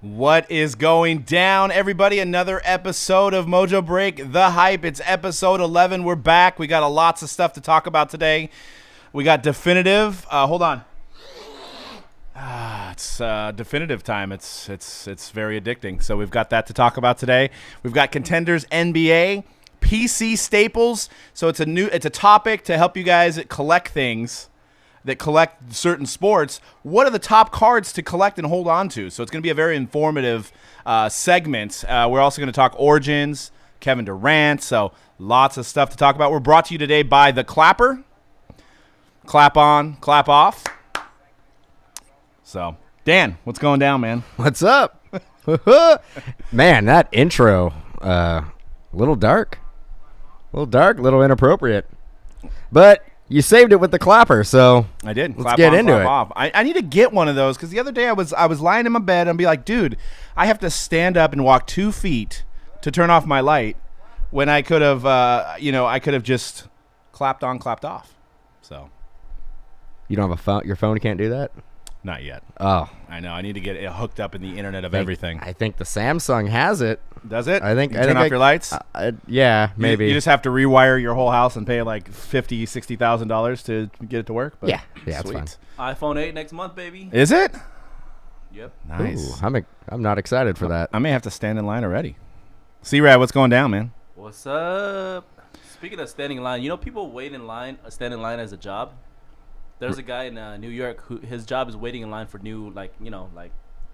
What is going down, everybody? Another episode of Mojo Break The Hype. It's episode 11. We're back. We got lots of stuff to talk about today. We got definitive. Hold on. It's definitive time. It's very addicting. So we've got that to talk about today. We've got contenders NBA, PC staples. So it's a topic to help you guys collect things. That collect certain sports. What are the top cards to collect and hold on to? So it's going to be a very informative segment. We're also going to talk origins, Kevin Durant. So lots of stuff to talk about. We're brought to you today by The Clapper. Clap on, clap off. So, Dan, what's going down, man? What's up? Man, that intro, little dark, little inappropriate. But you saved it with the clapper, so I did. Let's get into it. Off. I need to get one of those because the other day I was lying in my bed and be like, dude, I have to stand up and walk 2 feet to turn off my light when I could have, I could have just clapped on, clapped off. So you don't have a phone. Your phone can't do that. Not yet. Oh, I know. I need to get it hooked up in the internet of everything. I think the Samsung has it. Does it? I think. Turn off your lights. Yeah, maybe. You just have to rewire your whole house and pay like $50,000-$60,000 to get it to work. But yeah, that's fine. iPhone 8 next month, baby. Is it? Yep. Nice. Ooh, I'm not excited for that. I may have to stand in line already. C-Rad, what's going down, man? What's up? Speaking of standing in line, people stand in line as a job. There's a guy in New York who his job is waiting in line for new,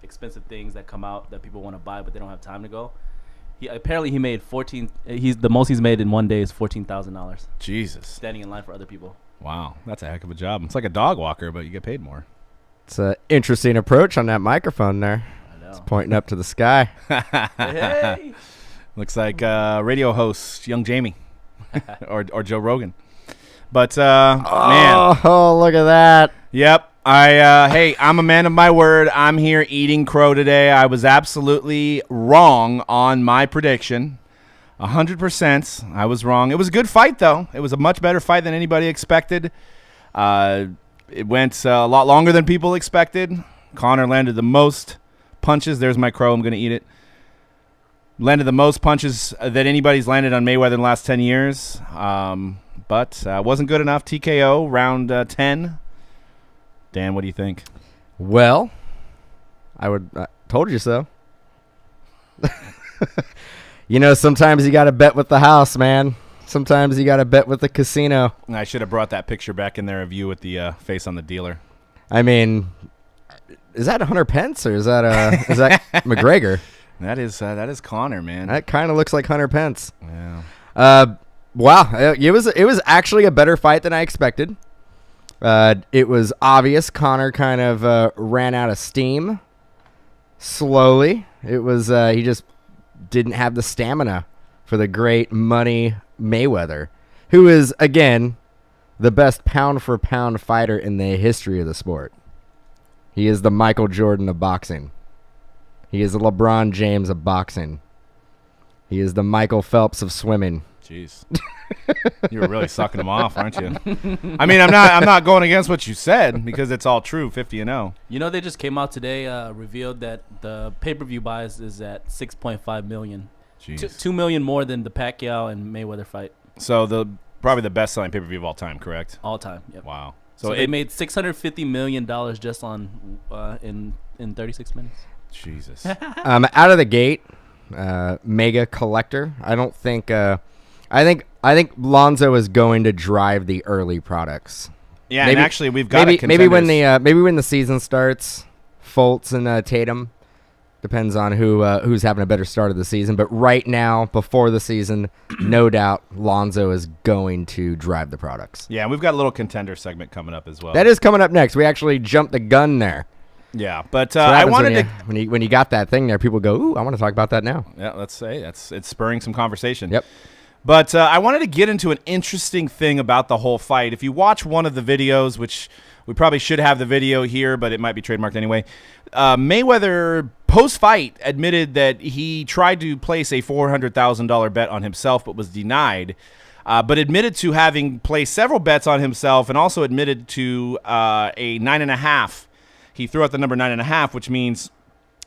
expensive things that come out that people want to buy, but they don't have time to go. He made 14. The most he's made in one day is $14,000. Jesus. Standing in line for other people. Wow, that's a heck of a job. It's like a dog walker, but you get paid more. It's an interesting approach on that microphone there. I know. It's pointing up to the sky. Hey. Looks like radio host Young Jamie or Joe Rogan. But man, oh, look at that. Yep. Hey, I'm a man of my word. I'm here eating crow today. I was absolutely wrong on my prediction. 100%. I was wrong. It was a good fight, though. It was a much better fight than anybody expected. It went a lot longer than people expected. Conor landed the most punches. There's my crow. I'm going to eat it. Landed the most punches that anybody's landed on Mayweather in the last 10 years. But wasn't good enough. TKO, round 10. Dan, what do you think? Well, I told you so. Sometimes you got to bet with the house, man. Sometimes you got to bet with the casino. I should have brought that picture back in there of you with the face on the dealer. I mean, is that Hunter Pence or is that McGregor? That is Conor, man. That kind of looks like Hunter Pence. Yeah. Wow, it was actually a better fight than I expected. It was obvious Conor kind of ran out of steam slowly. It was he just didn't have the stamina for the great money Mayweather, who is, again, the best pound-for-pound fighter in the history of the sport. He is the Michael Jordan of boxing. He is the LeBron James of boxing. He is the Michael Phelps of swimming. Jeez. You were really sucking him off, aren't you? I mean, I'm not going against what you said because it's all true, 50-0. They just came out today, revealed that the pay-per-view buys is at $6.5 million. Jeez. $2 million more than the Pacquiao and Mayweather fight. So probably the best-selling pay-per-view of all time, correct? All time, yep. Wow. So they made $650 million just on in 36 minutes. Jesus. Out of the gate, mega collector. I think Lonzo is going to drive the early products. Yeah, and actually we've got maybe when the season starts, Fultz and Tatum, depends on who's having a better start of the season. But right now, before the season, no doubt Lonzo is going to drive the products. Yeah, and we've got a little contender segment coming up as well. That is coming up next. We actually jumped the gun there. Yeah, but I wanted when you got that thing there, people go, "Ooh, I want to talk about that now." Yeah, let's say it's spurring some conversation. Yep. But I wanted to get into an interesting thing about the whole fight. If you watch one of the videos, which we probably should have the video here, but it might be trademarked anyway, Mayweather post-fight admitted that he tried to place a $400,000 bet on himself but was denied, but admitted to having placed several bets on himself and also admitted to a 9.5. He threw out the number 9.5, which means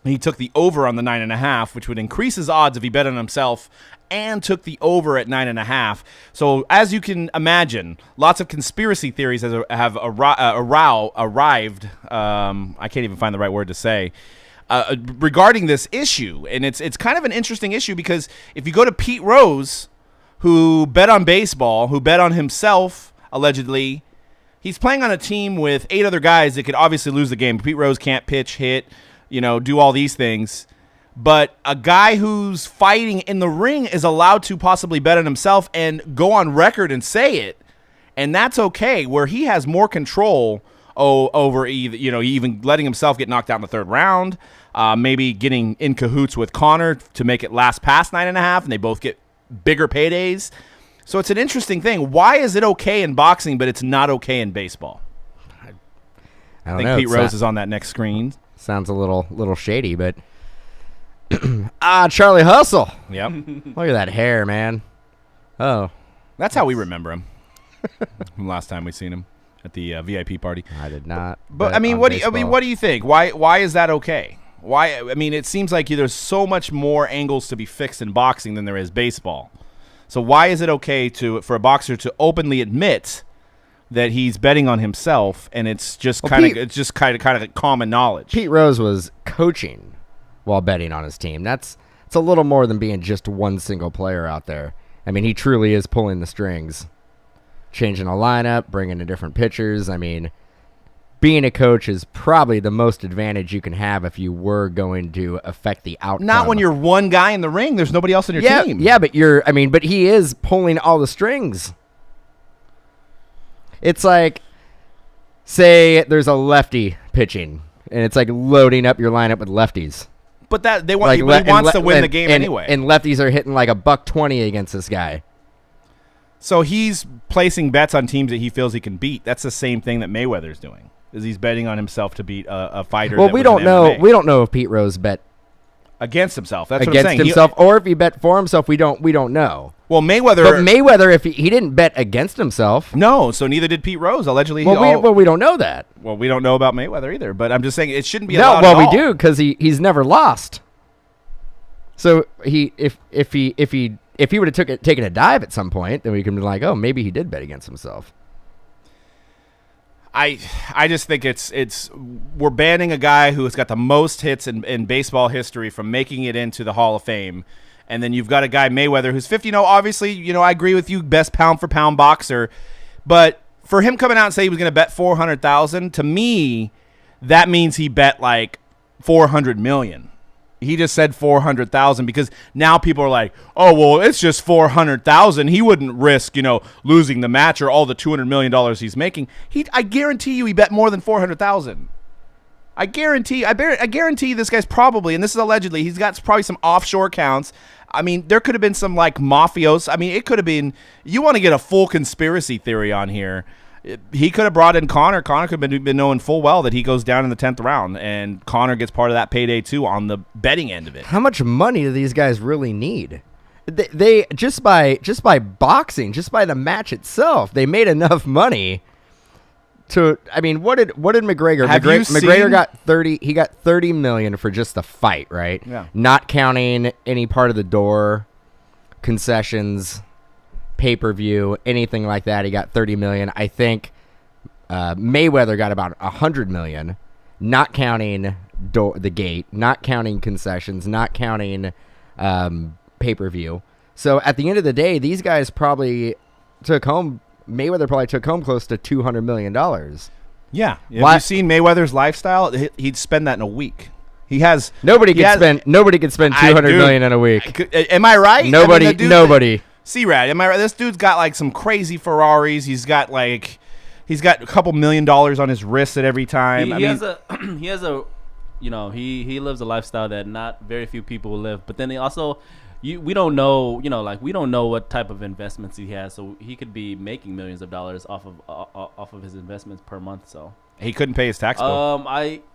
He took the over on the 9.5, which would increase his odds if he bet on himself, and took the over at 9.5. So as you can imagine, lots of conspiracy theories have arrived. I can't even find the right word to say. Regarding this issue, and it's kind of an interesting issue because if you go to Pete Rose, who bet on baseball, who bet on himself allegedly, he's playing on a team with 8 other guys that could obviously lose the game. Pete Rose can't pitch, hit, do all these things. But a guy who's fighting in the ring is allowed to possibly bet on himself and go on record and say it, and that's okay. Where he has more control over even letting himself get knocked out in the 3rd round, maybe getting in cahoots with Conor to make it last past 9.5, and they both get bigger paydays. So it's an interesting thing. Why is it okay in boxing, but it's not okay in baseball? I think Pete Rose is on that next screen. Sounds a little shady, but Charlie Hustle. Yep. Look at that hair, man. Oh, that's how we remember him. From last time we seen him at the VIP party. I did not. But what do you think? Why is that okay? Why? I mean, it seems like there's so much more angles to be fixed in boxing than there is baseball. So why is it okay for a boxer to openly admit that he's betting on himself, and it's just kind of common knowledge? Pete Rose was coaching while betting on his team. It's a little more than being just one single player out there. I mean, he truly is pulling the strings, changing a lineup, bringing in different pitchers. I mean, being a coach is probably the most advantage you can have if you were going to affect the outcome. Not when you're one guy in the ring. There's nobody else on your team. Yeah, but but he is pulling all the strings. It's like, say there's a lefty pitching, and it's like loading up your lineup with lefties. But he wants to win the game anyway. And lefties are hitting like $120 against this guy. So he's placing bets on teams that he feels he can beat. That's the same thing that Mayweather's doing. Is he's betting on himself to beat a fighter? Well, we don't know. We don't know if Pete Rose bet against himself. That's against what I'm saying. Himself, or if he bet for himself. We don't know. Well, Mayweather. But Mayweather, if he didn't bet against himself, no. So neither did Pete Rose. Allegedly, we don't know that. Well, we don't know about Mayweather either. But I'm just saying it shouldn't be allowed. Well, we do because he's never lost. So if he would have taken a dive at some point, then we can be like, oh, maybe he did bet against himself. I just think we're banning a guy who has got the most hits in baseball history from making it into the Hall of Fame, and then you've got a guy Mayweather who's 50. Obviously, I agree with you, best pound for pound boxer, but for him coming out and say he was going to bet $400,000, to me, that means he bet like $400 million. He just said 400,000 because now people are like, oh, well, it's just 400,000. He wouldn't risk, losing the match or all the $200 million he's making. I guarantee you he bet more than 400,000. I guarantee this guy's probably, and this is allegedly, he's got probably some offshore accounts. I mean, there could have been some like mafios. I mean, it could have been, you want to get a full conspiracy theory on here. He could have brought in Conor. Conor could have been knowing full well that he goes down in the 10th round, and Conor gets part of that payday too on the betting end of it. How much money do these guys really need? They just by boxing, just by the match itself, they made enough money to. I mean, what did McGregor? McGregor got 30. He got $30 million for just the fight, right? Yeah. Not counting any part of the door, concessions, pay-per-view, anything like that. He got $30 million. I think Mayweather got about $100 million, not counting the gate, not counting concessions, not counting pay-per-view. So at the end of the day, these guys probably Mayweather probably took home close to $200 million. Yeah. Have you seen Mayweather's lifestyle? He'd spend that in a week. Nobody could spend $200 million in a week. Am I right? Nobody. C-Rad, am I right? This dude's got like some crazy Ferraris. He's got a couple $1 million on his wrist at every time. He lives a lifestyle that not very few people will live. But then he also, we don't know, we don't know what type of investments he has. So he could be making millions of dollars off of his investments per month. So he couldn't pay his tax bill.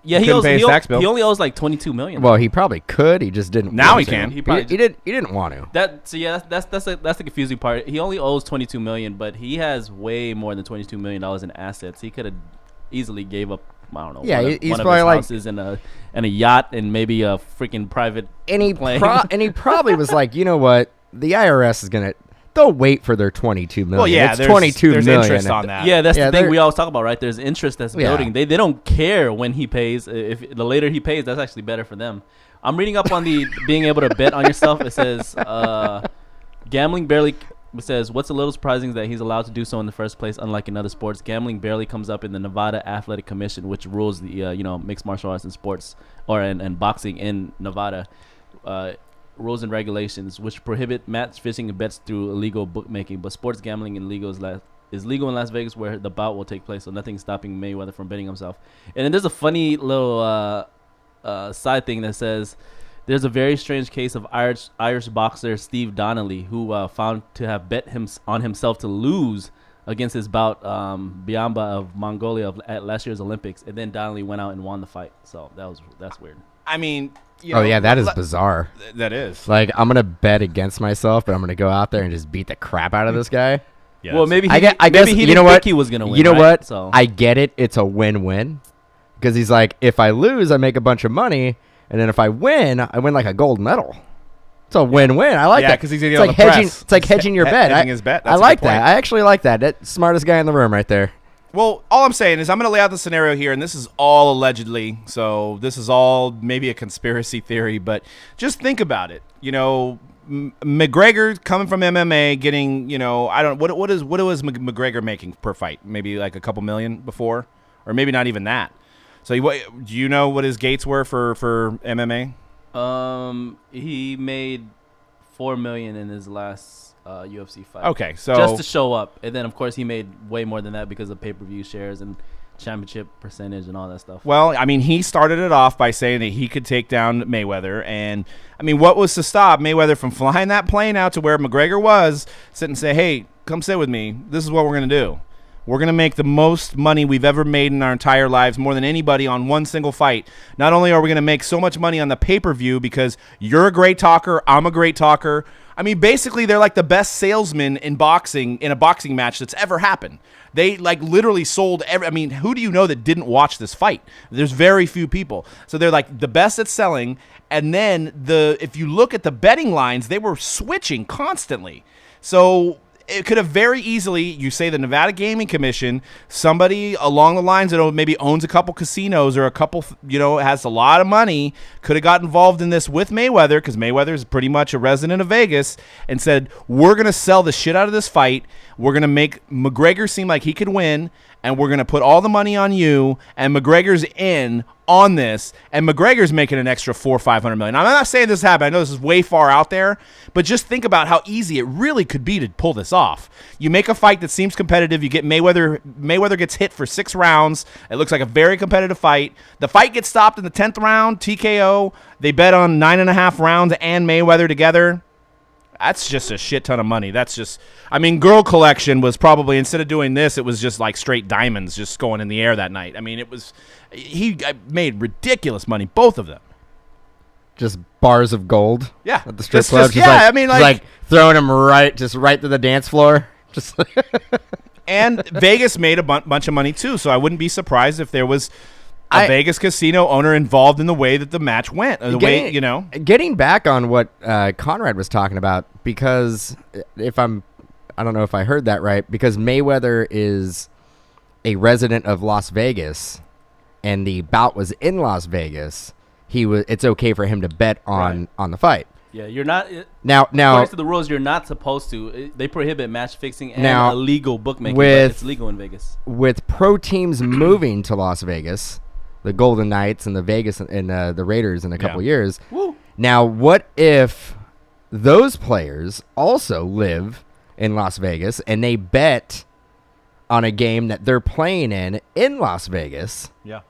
He only owes like $22 million. Well, he probably could. He just didn't. Now want he to. can. He didn't want to. That's the confusing part. He only owes $22 million, but he has way more than $22 million in assets. He could have easily gave up I don't know. Yeah, he's one of probably his like houses and a yacht and maybe a freaking private and he plane. and he probably was like, you know what, the IRS is gonna. They'll wait for their 22 million. Well, yeah, it's there's 22 there's million. interest on that. Yeah, that's Yeah, the thing they're- we always talk about, right? There's interest that's Yeah. building. They don't care when he pays. If the later he pays, that's actually better for them. I'm reading up on the being able to bet on yourself. It says gambling barely. It says what's a little surprising is that he's allowed to do so in the first place. Unlike in other sports, gambling barely comes up in the Nevada Athletic Commission, which rules the mixed martial arts and sports and boxing in Nevada. Rules and regulations which prohibit match fixing and bets through illegal bookmaking, but sports gambling is legal in Las Vegas, where the bout will take place, so nothing's stopping Mayweather from betting himself. And then there's a funny little side thing that says there's a very strange case of Irish boxer Steve Donnelly, who found to have bet on himself to lose against his bout Biamba of Mongolia at last year's Olympics, and then Donnelly went out and won the fight. So that's weird. I mean, Oh yeah, that is bizarre. That is. Like, I'm gonna bet against myself, but I'm gonna go out there and just beat the crap out of this guy. Yes. Well, maybe I guess maybe he you didn't know what think he was gonna win. You know right? what? So I get it. It's a win-win because he's like, if I lose, I make a bunch of money, and then if I win like a gold medal. It's a win-win. I like Yeah, that 'cause he's gonna it's get on like the hedging. press. It's like hedging your bet. Hedging his bet. I That's a like good point. that. I actually like that. That's smartest guy in the room right there. Well, all I'm saying is I'm going to lay out the scenario here, and this is all allegedly, so this is all maybe a conspiracy theory, but just think about it. McGregor coming from MMA, getting, I don't what was McGregor making per fight? Maybe like a couple million before, or maybe not even that. So do you know what his gates were for MMA? he made $4 million in his last UFC fight. Okay, so just to show up, and then of course he made way more than that because of pay-per-view shares and championship percentage and all that stuff. Well, I mean, he started it off by saying that he could take down Mayweather, and I mean, what was to stop Mayweather from flying that plane out to where McGregor was, sit and say, "Hey, come sit with me. This is what we're gonna do. We're going to make the most money we've ever made in our entire lives, more than anybody on one single fight. Not only are we going to make so much money on the pay-per-view because you're a great talker, I'm a great talker." I mean, basically, they're like the best salesmen in boxing, in a boxing match that's ever happened. They like literally sold I mean, who do you know that didn't watch this fight? There's very few people. So they're like the best at selling. And then if you look at the betting lines, they were switching constantly. So it could have very easily, you say the Nevada Gaming Commission, somebody along the lines that maybe owns a couple casinos or a couple, has a lot of money, could have got involved in this with Mayweather, because Mayweather is pretty much a resident of Vegas, and said, we're going to sell the shit out of this fight. We're going to make McGregor seem like he could win, and we're going to put all the money on you, and McGregor's in on this, and McGregor's making an extra $400 or $500 million. I'm not saying this happened. I know this is way far out there, but just think about how easy it really could be to pull this off. You make a fight that seems competitive. You get Mayweather. Mayweather gets hit for 6 rounds. It looks like a very competitive fight. The fight gets stopped in the 10th round, TKO. They bet on 9.5 rounds and Mayweather together. That's just a shit ton of money. That's just, I mean, Girl Collection was probably, instead of doing this, it was just like straight diamonds just going in the air that night. I mean, he made ridiculous money, both of them. Just bars of gold. Yeah. At the strip Just- club. just- yeah, I mean, like throwing them right to the dance floor. Just and Vegas made a bunch of money too, so I wouldn't be surprised if there was a Vegas casino owner involved in the way that the match went. Or the way, Getting back on what Conrad was talking about, because I don't know if I heard that right, because Mayweather is a resident of Las Vegas, and the bout was in Las Vegas. It's okay for him to bet on the fight. Yeah, you're not. Now, According to the rules, you're not supposed to. They prohibit match fixing and illegal bookmaking, but it's legal in Vegas. With pro teams moving to Las Vegas, the Golden Knights and the Vegas and the Raiders in a couple years. Woo. Now, what if those players also live in Las Vegas and they bet on a game that they're playing in Las Vegas? Yeah.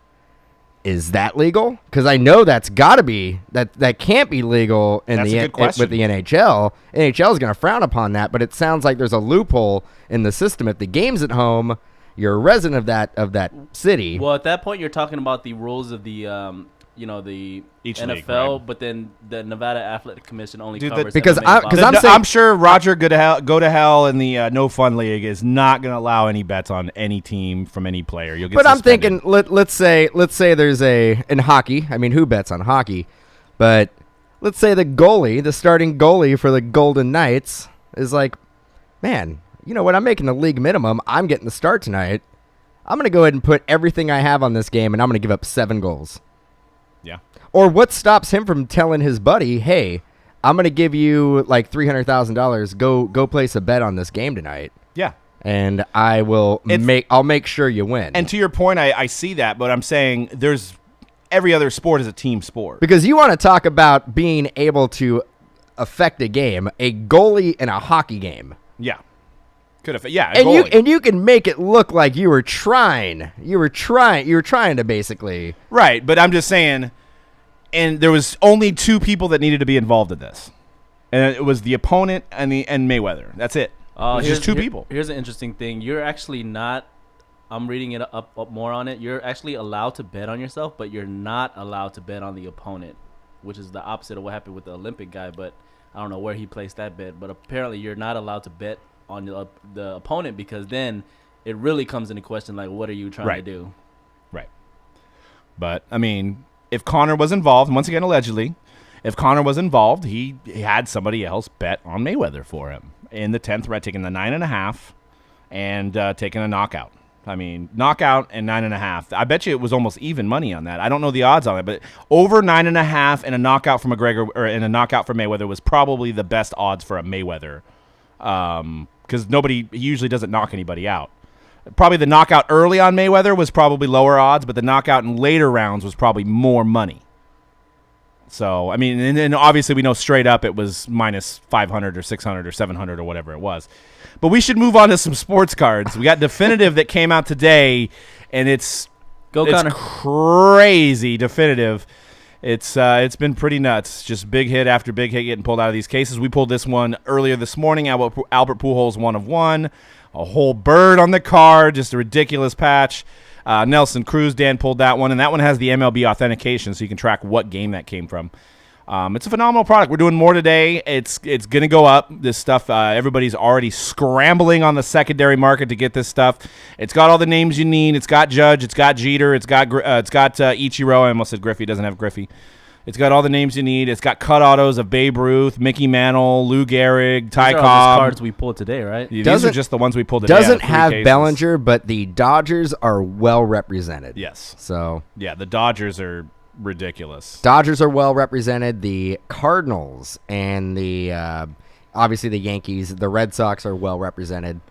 Is that legal? Because I know that's got to be that can't be legal in That's a good question. with the NHL. NHL is going to frown upon that, but it sounds like there's a loophole in the system. If the game's at home, you're a resident of that city. Well, at that point, you're talking about the rules of the the Each NFL, league, right. but then the Nevada Athletic Commission only Dude, covers because MMA I- and 'cause boxing. I'm saying- I'm sure Roger Go to Hell in the No Fun League is not going to allow any bets on any team from any player. You'll get But I'm suspended. thinking, let's say there's in hockey. I mean, who bets on hockey? But let's say the starting goalie for the Golden Knights is like, man, you know what? I'm making the league minimum. I'm getting the start tonight. I'm gonna go ahead and put everything I have on this game, and I'm gonna give up 7 goals. Yeah. Or what stops him from telling his buddy, hey, I'm gonna give you like $300,000. Go place a bet on this game tonight. Yeah. And I'll make sure you win. And to your point, I see that, but I'm saying every other sport is a team sport. Because you want to talk about being able to affect a game, a goalie in a hockey game. Yeah. Could have. Yeah. And you can make it look like you were trying. You were trying to basically. Right, but I'm just saying, and there was only 2 people that needed to be involved in this, and it was the opponent and Mayweather. That's it. It was just 2 people. Here's an interesting thing. You're actually not. I'm reading it up more on it. You're actually allowed to bet on yourself, but you're not allowed to bet on the opponent, which is the opposite of what happened with the Olympic guy. But I don't know where he placed that bet. But apparently, you're not allowed to bet on the opponent, because then it really comes into question, like, what are you trying to do? Right. But, I mean, if Connor was involved, once again, allegedly, if Connor was involved, he had somebody else bet on Mayweather for him in the 10th round, taking the 9.5 and taking a knockout. I mean, knockout and 9.5. I bet you it was almost even money on that. I don't know the odds on it, but over 9.5 and a knockout from McGregor and a knockout for Mayweather was probably the best odds for a Mayweather. Because he usually doesn't knock anybody out. Probably the knockout early on Mayweather was probably lower odds, but the knockout in later rounds was probably more money. So, I mean, and then obviously we know straight up it was minus 500 or 600 or 700 or whatever it was. But we should move on to some sports cards. We got Definitive that came out today, and it's Connor. crazy Definitive. It's been pretty nuts. Just big hit after big hit getting pulled out of these cases. We pulled this one earlier this morning. Albert Pujols 1 of 1. A whole bird on the card. Just a ridiculous patch. Nelson Cruz, Dan pulled that one, and that one has the MLB authentication, so you can track what game that came from. It's a phenomenal product. We're doing more today. It's going to go up. This stuff, everybody's already scrambling on the secondary market to get this stuff. It's got all the names you need. It's got Judge. It's got Jeter. It's got Ichiro. I almost said Griffey. It doesn't have Griffey. It's got all the names you need. It's got cut autos of Babe Ruth, Mickey Mantle, Lou Gehrig, Ty These are all Cobb. just cards we pulled today, right? These are just the ones we pulled today. Doesn't out of 3 have cases. Bellinger, but the Dodgers are well represented. Yes. So Yeah, the Dodgers are ridiculous. Dodgers are well represented. The Cardinals and the obviously the Yankees, the Red Sox are well represented.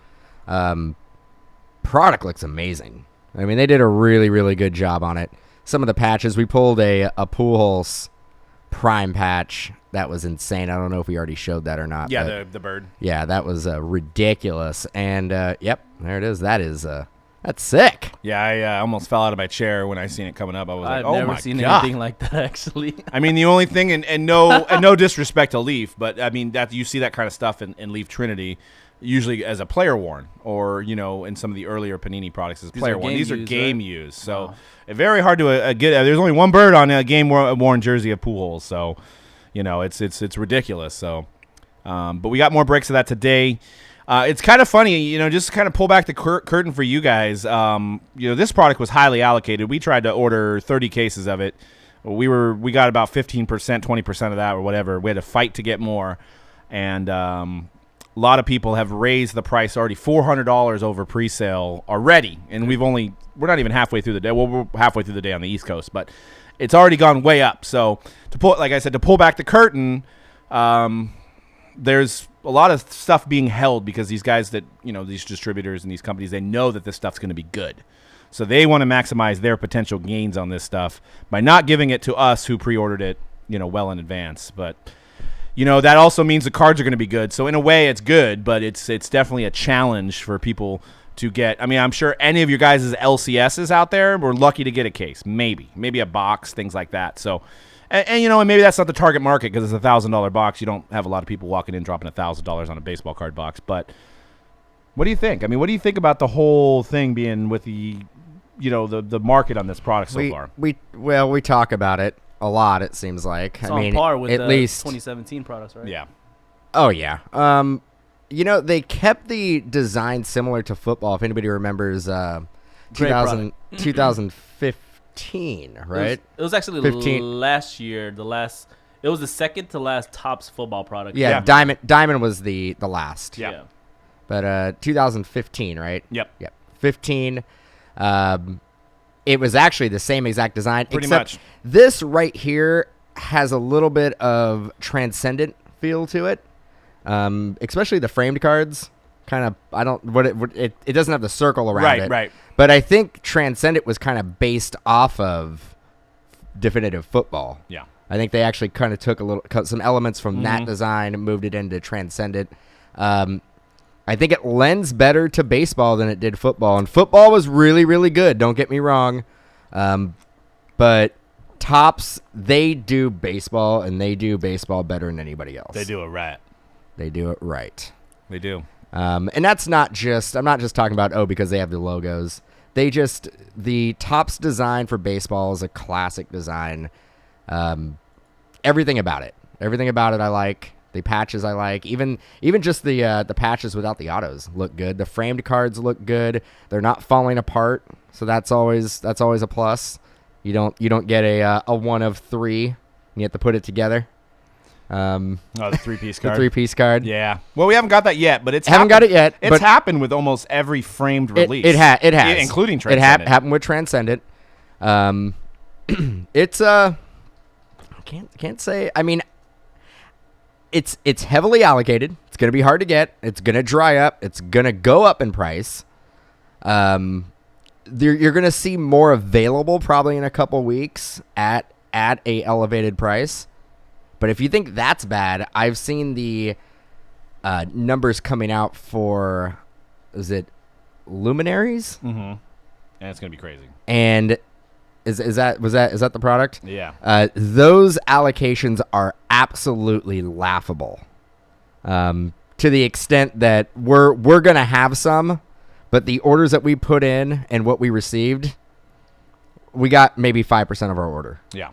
Product looks amazing. I mean, they did a really, really good job on it. Some of the patches, we pulled a Pujols prime patch. That was insane. I don't know if we already showed that or not. Yeah, the bird. Yeah, that was ridiculous. And yep, there it is. That's sick. Yeah, I almost fell out of my chair when I seen it coming up. I was I've like, "Oh never my seen god!" anything like that, actually. I mean, the only thing, and no disrespect to Leaf, but I mean that you see that kind of stuff in Leaf Trinity, usually as a player worn, or in some of the earlier Panini products as player worn. These are game used, so very hard to get. There's only one bird on a game worn jersey of Pujols, so it's ridiculous. So, but we got more breaks of that today. It's kind of funny, just to kind of pull back the curtain for you guys. This product was highly allocated. We tried to order 30 cases of it. We got about 15%, 20% of that or whatever. We had to fight to get more. And a lot of people have raised the price already $400 over pre-sale already. And we're not even halfway through the day. Well, we're halfway through the day on the East Coast, but it's already gone way up. So to pull back the curtain, there's a lot of stuff being held because these guys that, these distributors and these companies, they know that this stuff's going to be good. So they want to maximize their potential gains on this stuff by not giving it to us who pre-ordered it, well in advance. But, that also means the cards are going to be good. So in a way it's good, but it's definitely a challenge for people to get. I mean, I'm sure any of your guys' LCSs out there were lucky to get a case, maybe a box, things like that. So, and maybe that's not the target market because it's $1,000 box. You don't have a lot of people walking in dropping $1,000 on a baseball card box. But what do you think? I mean, what do you think about the whole thing being with the the market on this product so far. We talk about it a lot. It seems like It's on par with at the least 2017 products, right? Yeah. Oh yeah. They kept the design similar to football. If anybody remembers, 2015, right? It was actually 15. last year. It was the second to last Topps football product. Yeah, Diamond was the last. Yeah. But 2015, right? Yep. 15. It was actually the same exact design. Pretty except much. This right here has a little bit of transcendent feel to it, especially the framed cards. Kind of, it doesn't have the circle around it. Right. But I think transcendent was kind of based off of definitive football. Yeah. I think they actually kind of took some elements from that design and moved it into transcendent. I think it lends better to baseball than it did football. And football was really, really good. Don't get me wrong. But Topps, they do baseball, and they do baseball better than anybody else. They do it right. They do it right. They do. And that's not just, I'm not just talking about, because they have the logos. The Topps design for baseball is a classic design. Everything about it I like. The patches I like. Even just the patches without the autos look good. The framed cards look good. They're not falling apart, so that's always a plus. You don't get a one of three. You have to put it together. The 3-piece card. The 3-piece card. Yeah. Well, we haven't got that yet, but it's haven't got it yet. It's happened with almost every framed release. It has, including Transcendent. It happened with Transcendent. It's I can't say. I mean, it's heavily allocated. It's going to be hard to get. It's going to dry up. It's going to go up in price. You're going to see more available probably in a couple weeks at a elevated price. But if you think that's bad, I've seen the numbers coming out for, is it Luminaries? Mm-hmm. And it's going to be crazy. And is that the product? Yeah. Those allocations are absolutely laughable. To the extent that we're going to have some, but the orders that we put in and what we received, we got maybe 5% of our order. Yeah.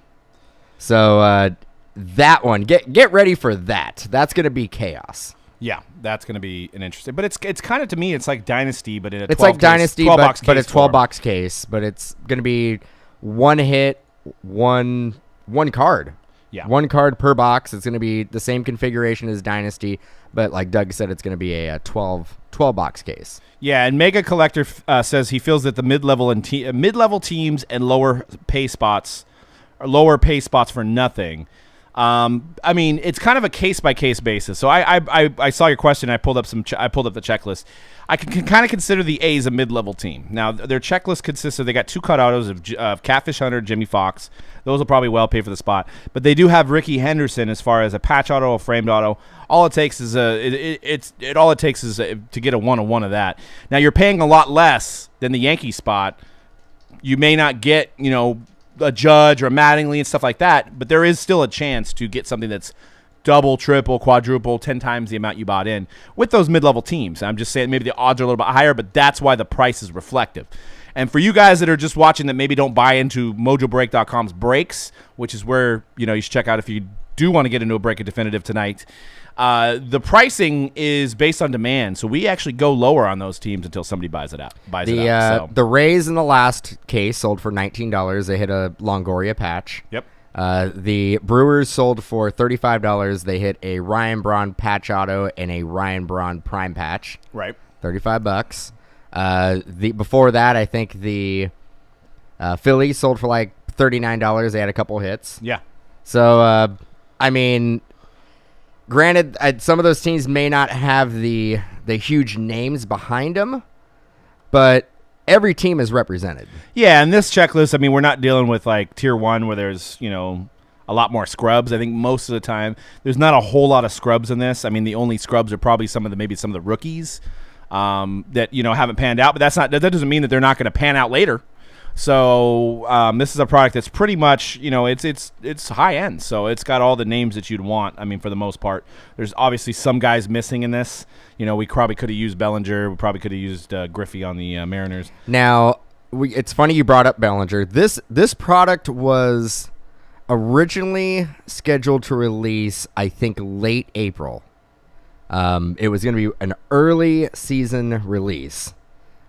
So that one, get ready for that. That's going to be chaos. Yeah, that's going to be an interesting. But it's kind of, to me, it's like Dynasty, but in a 12 it's like case, Dynasty, 12 box but a case form. 12-box case. But it's going to be one hit, one card. Yeah. One card per box. It's going to be the same configuration as Dynasty, but like Doug said, it's going to be a 12-box case. Yeah, and Mega Collector says he feels that the mid-level teams and lower pay spots for nothing. I mean, it's kind of a case-by-case basis. So I saw your question. I pulled up the checklist. I can kind of consider the A's a mid-level team. Now, their checklist consists of, they got 2 cut autos of Catfish Hunter, Jimmy Fox. Those will probably well pay for the spot. But they do have Ricky Henderson as far as a patch auto, a framed auto. All it takes is to get a 1-on-1 of that. Now, you're paying a lot less than the Yankee spot. You may not get, a Judge or a Mattingly and stuff like that, but there is still a chance to get something that's double, triple, quadruple, 10 times the amount you bought in with those mid-level teams. I'm just saying maybe the odds are a little bit higher, but that's why the price is reflective. And for you guys that are just watching that maybe don't buy into MojoBreak.com's breaks, which is where you should check out if you do want to get into a break of definitive tonight. The pricing is based on demand, so we actually go lower on those teams until somebody buys it out. The Rays in the last case sold for $19. They hit a Longoria patch. Yep. The Brewers sold for $35. They hit a Ryan Braun patch auto and a Ryan Braun prime patch. Right. $35. Before that, I think the Phillies sold for like $39. They had a couple hits. Yeah. So I mean, granted, some of those teams may not have the huge names behind them, but every team is represented. Yeah, and this checklist, I mean, we're not dealing with like tier 1 where there's, a lot more scrubs. I think most of the time there's not a whole lot of scrubs in this. I mean, the only scrubs are probably some of the rookies that, haven't panned out, but that doesn't mean that they're not going to pan out later. So this is a product that's pretty much, it's high end. So it's got all the names that you'd want. I mean, for the most part, there's obviously some guys missing in this. We probably could have used Bellinger. We probably could have used Griffey on the Mariners. Now, it's funny you brought up Bellinger. This product was originally scheduled to release, I think, late April. It was going to be an early season release.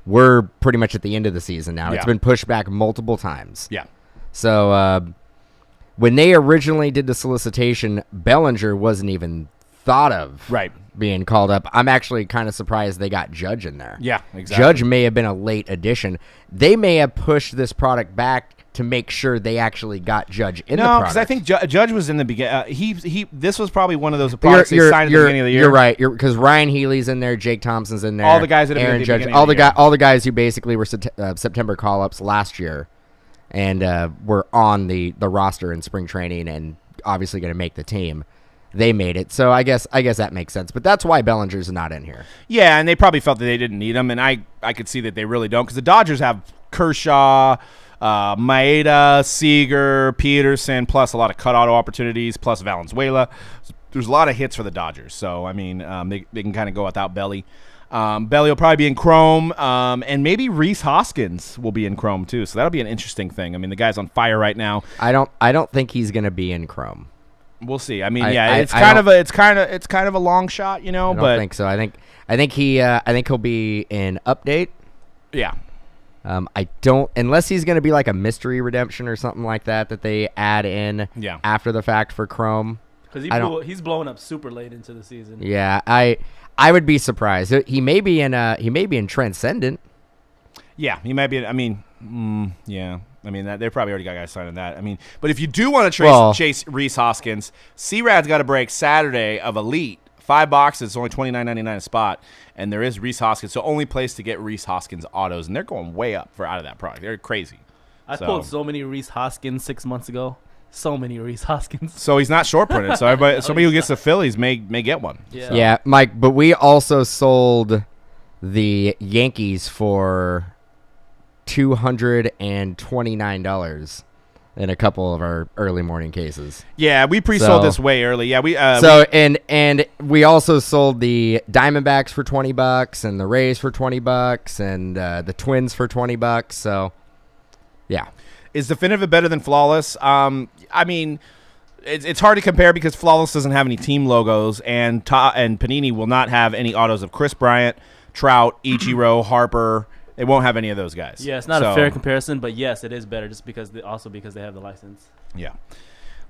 We're pretty much at the end of the season now. Yeah. It's been pushed back multiple times. Yeah. So when they originally did the solicitation, Bellinger wasn't even thought of Right. being called up. I'm actually kind of surprised they got Judge in there. Yeah, exactly. Judge may have been a late addition. They may have pushed this product back to make sure they actually got Judge in the No, product. because I think Judge was in the beginning. This was probably one of those products they signed at the beginning of the year. You're right. Because Ryan Healy's in there, Jake Thompson's in there, All the guys that have been Aaron at the Judge, beginning of the year. all the guys who basically were September call-ups last year, and were on the roster in spring training, and obviously going to make the team. They made it, so I guess that makes sense. But that's why Bellinger's not in here. Yeah, and they probably felt that they didn't need him, and I could see that they really don't, because the Dodgers have Kershaw, Maeda, Seager, Peterson, plus a lot of cut auto opportunities, plus Valenzuela. There's a lot of hits for the Dodgers, so I mean they can kind of go without Belly. Belly will probably be in Chrome, and maybe Rhys Hoskins will be in Chrome too. So that'll be an interesting thing. I mean, the guy's on fire right now. I don't think he's going to be in Chrome. We'll see. I mean, I it's kind of a long shot, I don't think so. I think he'll be in Update. Yeah. I don't, unless he's going to be like a mystery redemption or something like that they add in after the fact for Chrome. Because he's blowing up super late into the season. Yeah, I would be surprised. He may be in Transcendent. Yeah, he might be. I mean, yeah. I mean, they probably already got guys signing that. I mean, but if you do want to chase Rhys Hoskins, C-Rad's got a break Saturday of Elite. 5 boxes, only $29.99 a spot, and there is Rhys Hoskins. So only place to get Rhys Hoskins autos, and they're going way up out of that product. They're crazy. I pulled so many Rhys Hoskins 6 months ago. So many Rhys Hoskins. So he's not short printed. So somebody who gets the Phillies may get one. Yeah. So. Yeah, Mike. But we also sold the Yankees for $229 in a couple of our early morning cases. Yeah, we pre-sold this way early. Yeah, and we also sold the Diamondbacks for $20 and the Rays for $20 and the Twins for $20. So, yeah. Is Definitive better than Flawless? I mean, it's hard to compare because Flawless doesn't have any team logos, and Panini will not have any autos of Chris Bryant, Trout, Ichiro, Harper. They won't have any of those guys. Yeah, it's not a fair comparison, but yes, it is better just because they have the license. Yeah.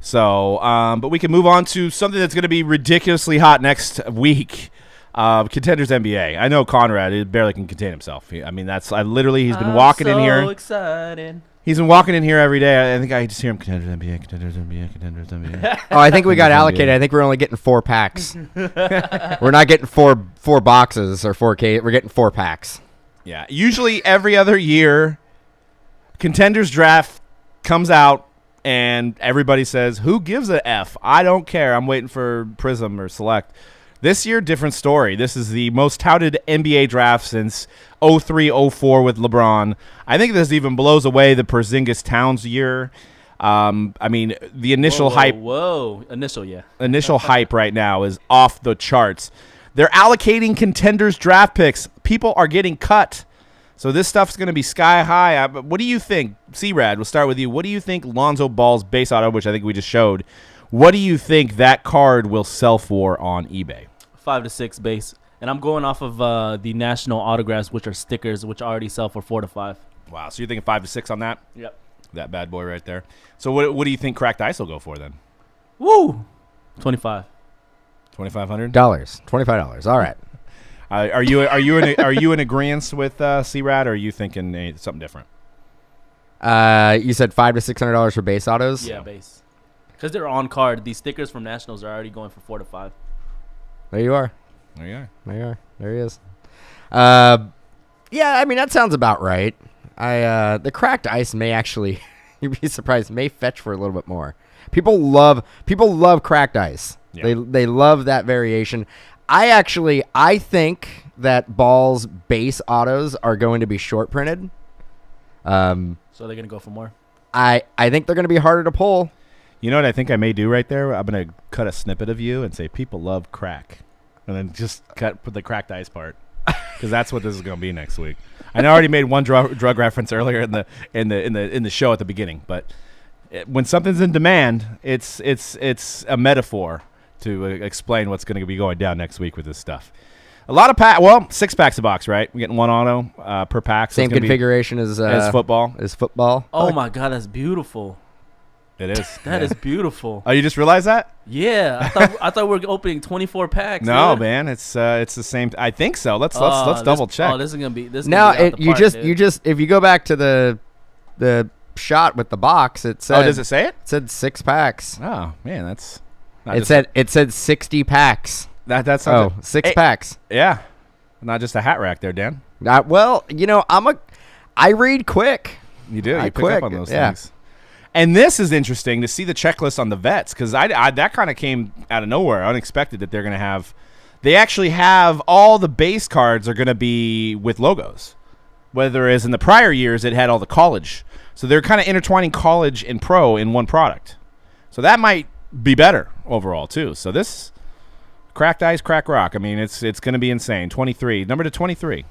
So, but we can move on to something that's going to be ridiculously hot next week. Contenders NBA. I know Conrad barely can contain himself. I mean, he's been walking in here. So excited. He's been walking in here every day. I think I just hear him, Contenders NBA, Contenders NBA, Contenders NBA. Oh, I think we got allocated. I think we're only getting 4 packs. We're not getting four boxes or 4K. We're getting 4 packs. Yeah. Usually every other year, Contenders Draft comes out and everybody says, who gives a F? I don't care. I'm waiting for Prism or Select. This year, different story. This is the most touted NBA draft since 03-04 with LeBron. I think this even blows away the Porzingis Towns year. I mean, the initial hype. Initial hype right now is off the charts. They're allocating Contenders draft picks. People are getting cut. So this stuff's going to be sky high. What do you think? C-Rad, we'll start with you. What do you think Lonzo Ball's base auto, which I think we just showed, what do you think that card will sell for on eBay? 5 to 6 base. And I'm going off of the national autographs, which are stickers, which already sell for 4 to 5. Wow. So you're thinking 5 to 6 on that? Yep. That bad boy right there. So what do you think Cracked Ice will go for then? Woo! 25. $25. $2,500? $25. All right. Are you in agreement with C-Rad, or are you thinking something different? You said $500 to $600 for base autos? Yeah, base. Because they're on card. These stickers from Nationals are already going for 4 to 5. There you are. There you are. There you are. There he is. Yeah, I mean, that sounds about right. The Cracked Ice may actually, you'd be surprised, may fetch for a little bit more. People love Cracked Ice. Yeah. They love that variation. I think that Ball's base autos are going to be short printed. So they're going to go for more? I think they're going to be harder to pull. You know what I think I may do right there? I'm going to cut a snippet of you and say people love crack. And then just put the Cracked Ice part. because that's what this is going to be next week. I already made one drug reference earlier in the show at the beginning, but when something's in demand, it's a metaphor to explain what's going to be going down next week with this stuff. A lot of 6 packs a box, right? We're getting one auto per pack. So Same configuration as football. As football. Oh my God, that's beautiful. It is. That is beautiful. Oh, you just realized that? Yeah, I thought we were opening 24 packs. No, dude. man, it's the same. I think so. Let's double check. Oh, this is gonna be this. Now you just if you go back to the shot with the box, it said. Oh, does it say it? It said 6 packs. Oh man, that's. It said 60 packs. That's Oh, 6 packs. Yeah, not just a hat rack there, Dan. Well, I read quick. You do. I You pick quick, up on those yeah. things. And this is interesting to see the checklist on the vets because I that kind of came out of nowhere, unexpected that they're going to have. They actually have all the base cards are going to be with logos, whereas in the prior years it had all the college. So they're kind of intertwining college and pro in one product. So that might be better overall too. So this cracked ice, crack rock. I mean, it's going to be insane. 23, number to 23.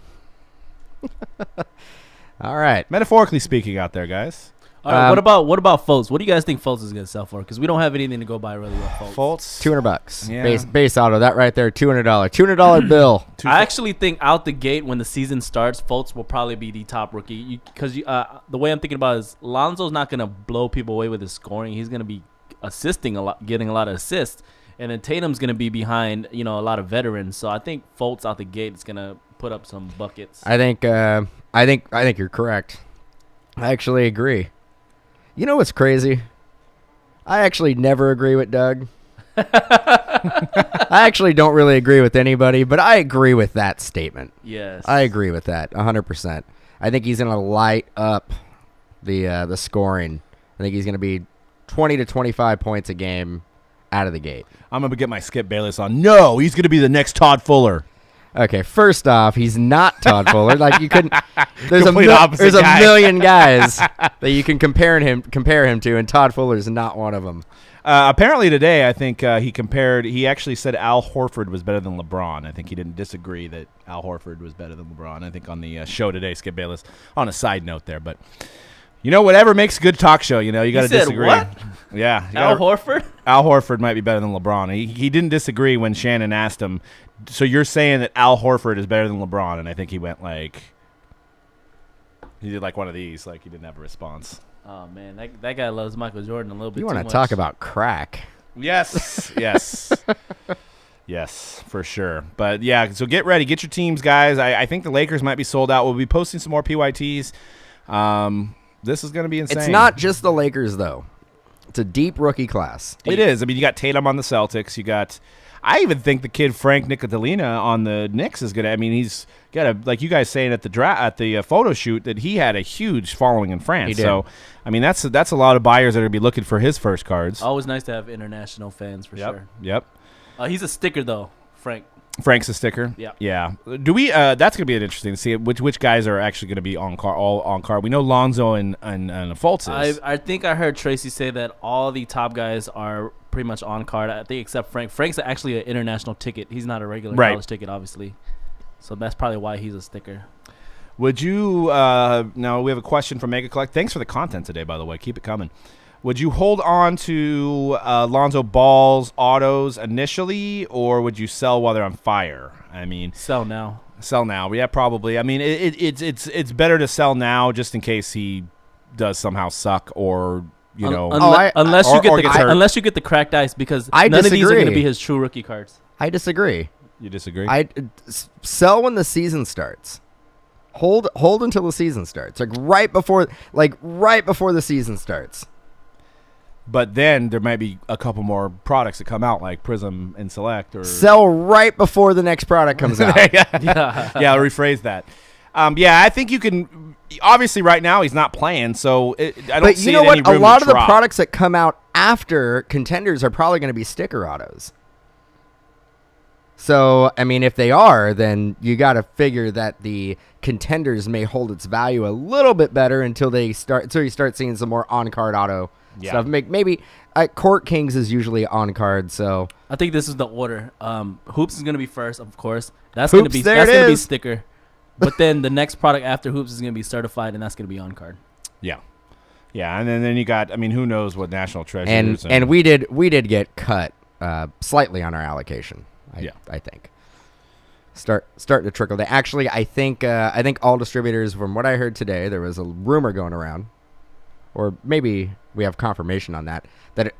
All right. Metaphorically speaking, out there, guys. All right, what about Fultz? What do you guys think Fultz is going to sell for? Because we don't have anything to go by really with Fultz. Fultz. $200. Yeah. Base auto. That right there. $200 bill. I actually think out the gate when the season starts, Fultz will probably be the top rookie. Because the way I'm thinking about it is Lonzo's not going to blow people away with his scoring. He's going to be assisting a lot, getting a lot of assists. And then Tatum's going to be behind, a lot of veterans. So I think Fultz out the gate is going to put up some buckets. I think you're correct. I actually agree. You know what's crazy? I actually never agree with Doug. I actually don't really agree with anybody, but I agree with that statement. Yes. I agree with that 100%. I think he's going to light up the scoring. I think he's going to be 20 to 25 points a game out of the gate. I'm going to get my Skip Bayless on. No, he's going to be the next Todd Fuller. Okay, first off, he's not Todd Fuller. Like you couldn't. There's Complete opposite there's guy. a million guys that you can compare him to, and Todd Fuller is not one of them. Apparently today, I think he actually said Al Horford was better than LeBron. I think he didn't disagree that Al Horford was better than LeBron. I think on the show today, Skip Bayless, on a side note there. But, whatever makes a good talk show, you got to disagree. What? Yeah. Al Horford? Al Horford might be better than LeBron. He didn't disagree when Shannon asked him, so you're saying that Al Horford is better than LeBron? And I think he went he did like one of these, like he didn't have a response. Oh, man, that guy loves Michael Jordan a little bit too much. You want to talk about crack? Yes, yes. Yes, for sure. But, yeah, so get ready. Get your teams, guys. I think the Lakers might be sold out. We'll be posting some more PYTs. This is going to be insane. It's not just the Lakers, though. It's a deep rookie class. It is. I mean, you got Tatum on the Celtics. You got – I even think the kid Frank Nicodelina on the Knicks is going to – I mean, he's got a – like you guys saying at the photo shoot that he had a huge following in France. He did. So, I mean, that's a lot of buyers that are going to be looking for his first cards. Always nice to have international fans for sure. Yep. He's a sticker, though, Frank. Frank's a sticker. Yeah. Yeah. Do we? That's gonna be interesting to see which guys are actually gonna be on card. All on card. We know Lonzo and Fultz is. I think I heard Tracy say that all the top guys are pretty much on card. I think except Frank. Frank's actually an international ticket. He's not a regular college ticket, obviously. So that's probably why he's a sticker. Would you? Now we have a question from Mega Collect. Thanks for the content today, by the way. Keep it coming. Would you hold on to Lonzo Ball's autos initially, or would you sell while they're on fire? I mean, sell now. Sell now. Yeah, probably. I mean, it's better to sell now just in case he does somehow suck, or unless you get the cracked ice, because none of these are going to be his true rookie cards. I disagree. You disagree? I sell when the season starts. Hold until the season starts, like right before the season starts. But then there might be a couple more products that come out, like Prism and Select. Or sell right before the next product comes out. Yeah, rephrase that. I think you can. Obviously, right now he's not playing, so I don't but see you know any what? room A lot to of the drop. products that come out after contenders are probably going to be sticker autos. So, I mean, if they are, then you got to figure that the contenders may hold its value a little bit better until you start seeing some more on-card auto stuff. Maybe Court Kings is usually on card, so I think this is the order. Hoops is gonna be first, of course. That's Hoops, gonna be there it gonna be is. sticker. But then the next product after Hoops is gonna be certified, and that's gonna be on card. Yeah. Yeah, and then you got, I mean, who knows what National Treasures and we did get cut slightly on our allocation. I think starting to trickle down. Actually, I think all distributors, from what I heard today, there was a rumor going around, or maybe we have confirmation on that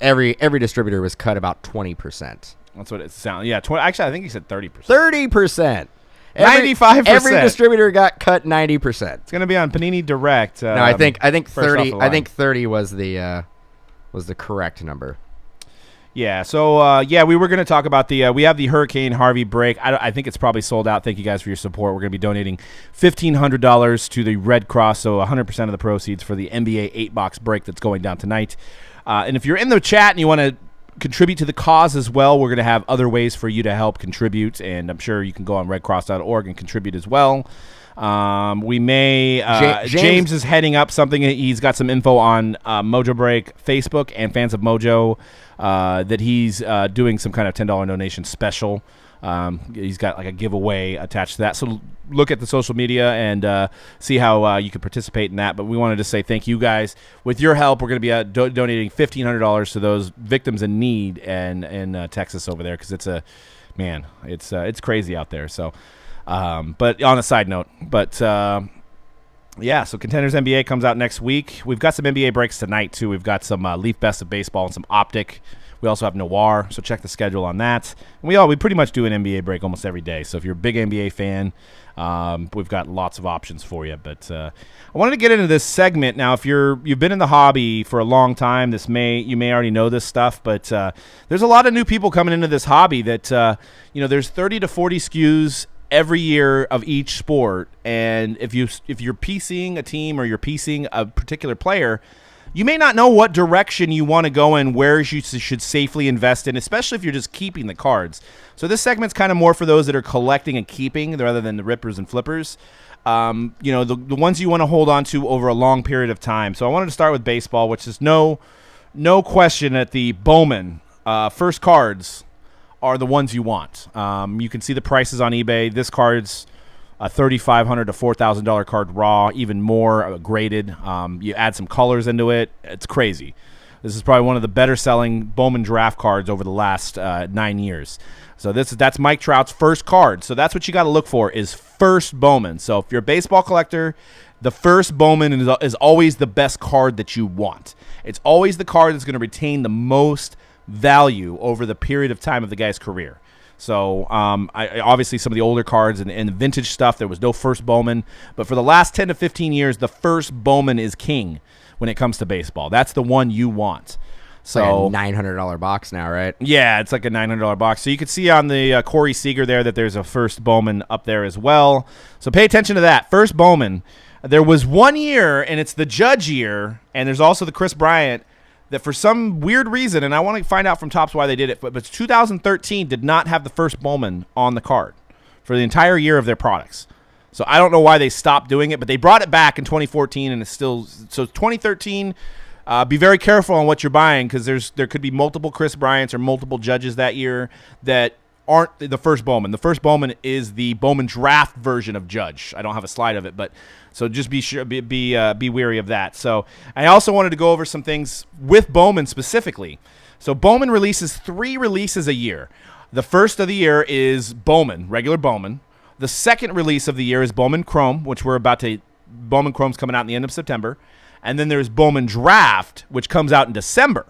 every distributor was cut about 20%. That's what it sounds. Yeah, actually, I think he said 30%. 30%. 95%. Every distributor got cut 90%. It's gonna be on Panini Direct. No, I think first 30. off the I line. think 30 was the correct number. Yeah. So we were gonna talk about we have the Hurricane Harvey break. I think it's probably sold out. Thank you guys for your support. We're gonna be donating $1,500 to the Red Cross, so 100% of the proceeds for the NBA 8-box break that's going down tonight. And if you're in the chat and you want to contribute to the cause as well, we're going to have other ways for you to help contribute, and I'm sure you can go on redcross.org and contribute as well. We may James is heading up something. He's got some info on Mojo Break Facebook and Fans of Mojo that he's doing some kind of $10 donation special. He's got like a giveaway attached to that, so look at the social media and see how you can participate in that. But we wanted to say thank you guys. With your help, we're going to be donating $1,500 to those victims in need in Texas over there, because it's crazy out there. So, but on a side note, so Contenders NBA comes out next week. We've got some NBA breaks tonight too. We've got some Leaf Best of Baseball and some Optic. We also have Noir, so check the schedule on that. And we pretty much do an NBA break almost every day. So if you're a big NBA fan, we've got lots of options for you. But I wanted to get into this segment now. If you've been in the hobby for a long time, you may already know this stuff. But there's a lot of new people coming into this hobby that there's 30 to 40 SKUs every year of each sport. And if you're PCing a team or you're PCing a particular player, you may not know what direction you want to go in, where you should safely invest in, especially if you're just keeping the cards. So this segment's kind of more for those that are collecting and keeping rather than the rippers and flippers. The ones you want to hold on to over a long period of time. So I wanted to start with baseball, which is no question that the Bowman first cards are the ones you want. You can see the prices on eBay. This card's a $3,500 to $4,000 card raw, even more graded. You add some colors into it. It's crazy. This is probably one of the better selling Bowman draft cards over the last 9 years. So that's Mike Trout's first card. So that's what you got to look for, is first Bowman. So if you're a baseball collector, the first Bowman is always the best card that you want. It's always the card that's going to retain the most value over the period of time of the guy's career. So I obviously some of the older cards and the vintage stuff, there was no first Bowman. But for the last 10 to 15 years, the first Bowman is king when it comes to baseball. That's the one you want. So like a $900 box now, right? Yeah, it's like a $900 box. So you can see on the Corey Seager there that there's a first Bowman up there as well. So pay attention to that. First Bowman. There was 1 year, and it's the Judge year, and there's also the Chris Bryant, that for some weird reason, and I want to find out from Topps why they did it, but 2013 did not have the first Bowman on the card for the entire year of their products. So I don't know why they stopped doing it, but they brought it back in 2014, and it's still – so 2013, be very careful on what you're buying, because there could be multiple Chris Bryants or multiple Judges that year that aren't the first Bowman. The first Bowman is the Bowman draft version of Judge. I don't have a slide of it, but – so just be sure, be wary of that. So I also wanted to go over some things with Bowman specifically. So Bowman releases 3 releases a year. The first of the year is Bowman, regular Bowman. The second release of the year is Bowman Chrome, which Bowman Chrome's coming out in the end of September. And then there's Bowman Draft, which comes out in December.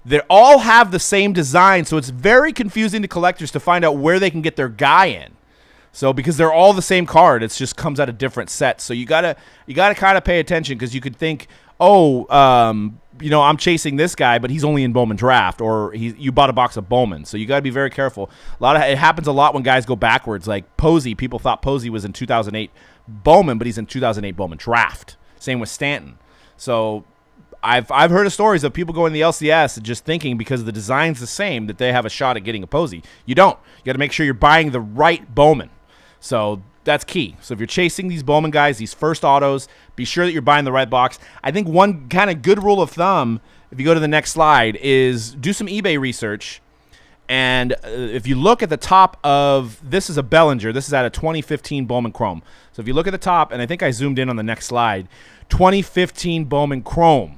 They all have the same design, so it's very confusing to collectors to find out where they can get their guy in. So because they're all the same card, it just comes out of different sets. So you gotta kind of pay attention, because you could think, I'm chasing this guy, but he's only in Bowman Draft, or you bought a box of Bowman. So you gotta be very careful. It happens a lot when guys go backwards. Like Posey, people thought Posey was in 2008 Bowman, but he's in 2008 Bowman Draft. Same with Stanton. So I've heard of stories of people going to the LCS and just thinking because the design's the same that they have a shot at getting a Posey. You don't. You got to make sure you're buying the right Bowman. So that's key. So if you're chasing these Bowman guys, these first autos, be sure that you're buying the right box. I think one kind of good rule of thumb if you go to the next slide, is do some eBay research. And if you look at the top of, this is a Bellinger. This is at a 2015 Bowman Chrome. So if you look at the top, and I think I zoomed in on the next slide, 2015 Bowman Chrome.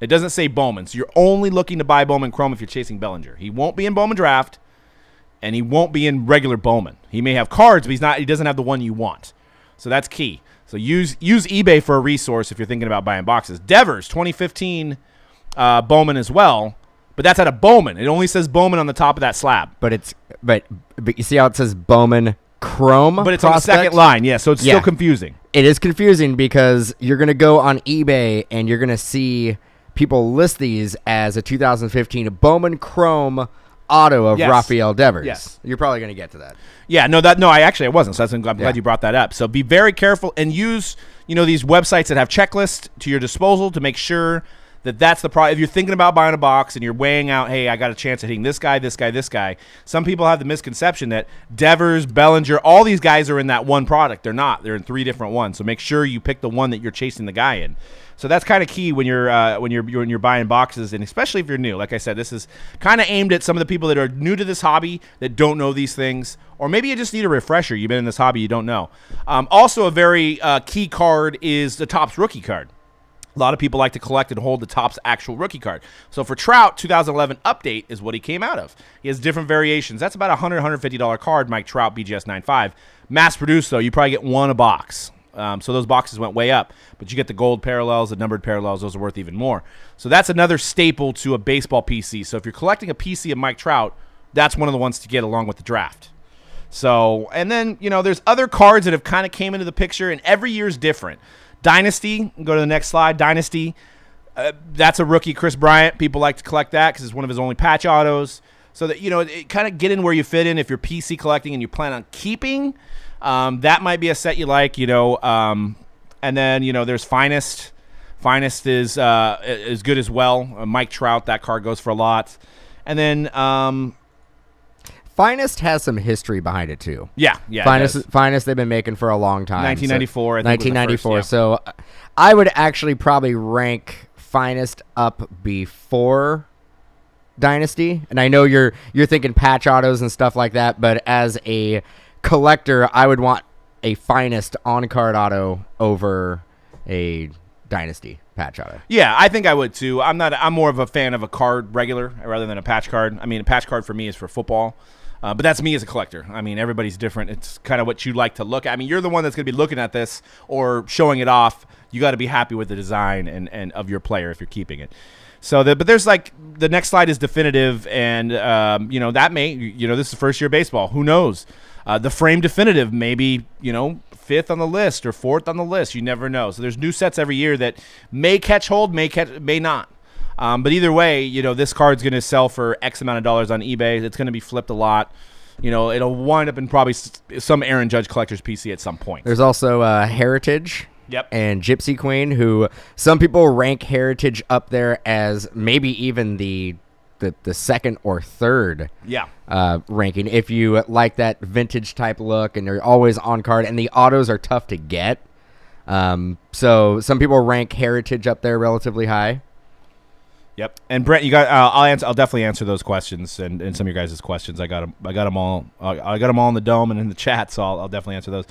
It doesn't say Bowman. So you're only looking to buy Bowman Chrome if you're chasing Bellinger. He won't be in Bowman Draft, and he won't be in regular Bowman. He may have cards, but he doesn't have the one you want. So that's key. So use eBay for a resource if you're thinking about buying boxes. Devers, 2015 Bowman as well. But that's at a Bowman. It only says Bowman on the top of that slab. But you see how it says Bowman Chrome? But it's prospect? on the second line, yeah. So it's still confusing. It is confusing because you're going to go on eBay and you're going to see people list these as a 2015 Bowman Chrome auto of Rafael Devers. Yes. You're probably going to get to that. Yeah, I wasn't. So I'm glad you brought that up. So be very careful and use, these websites that have checklists to your disposal to make sure that's the problem. If you're thinking about buying a box and you're weighing out, hey, I got a chance at hitting this guy, this guy, this guy. Some people have the misconception that Devers, Bellinger, all these guys are in that one product. They're not. They're in 3 different ones. So make sure you pick the one that you're chasing the guy in. So that's kind of key when you're buying boxes, and especially if you're new. Like I said, this is kind of aimed at some of the people that are new to this hobby that don't know these things, or maybe you just need a refresher. You've been in this hobby, you don't know. Also, a very key card is the Topps rookie card. A lot of people like to collect and hold the Topps actual rookie card. So for Trout, 2011 update is what he came out of. He has different variations. That's about a $100, $150 card, Mike Trout BGS 9.5. Mass produced, though, you probably get one a box. So those boxes went way up. But you get the gold parallels, the numbered parallels. Those are worth even more. So that's another staple to a baseball PC. So if you're collecting a PC of Mike Trout, that's one of the ones to get along with the draft. So, and then, there's other cards that have kind of came into the picture, and every year is different. Dynasty, go to the next slide. Dynasty, that's a rookie, Chris Bryant. People like to collect that because it's one of his only patch autos. So that, it kind of get in where you fit in. If you're PC collecting and you plan on keeping, that might be a set you like, and then, there's Finest. Finest is good as well. Mike Trout, that card goes for a lot. And then Finest has some history behind it too. Yeah. Finest they've been making for a long time. 1994. So, 1994. So I would actually probably rank Finest up before Dynasty. And I know you're thinking patch autos and stuff like that, but as a collector, I would want a Finest on-card auto over a Dynasty patch auto. Yeah, I think I would too. I'm more of a fan of a card regular rather than a patch card. I mean, a patch card for me is for football. But that's me as a collector. I mean, everybody's different. It's kind of what you like to look at. I mean, you're the one that's going to be looking at this or showing it off. You got to be happy with the design and of your player if you're keeping it. So, but there's the next slide is definitive, and that may this is the first year of baseball. Who knows? The frame definitive maybe 5th on the list or 4th on the list. You never know. So there's new sets every year that may catch hold, may not. But either way, this card's going to sell for X amount of dollars on eBay. It's going to be flipped a lot. It'll wind up in probably some Aaron Judge collector's PC at some point. There's also Heritage. Yep. And Gypsy Queen, who some people rank Heritage up there as maybe even the second or third ranking. If you like that vintage type look and they're always on card, and the autos are tough to get. So some people rank Heritage up there relatively high. Yep. And Brent, you got. I'll definitely answer those questions and some of your guys' questions. I got them all. I got them all in the dome and in the chat, so I'll definitely answer those.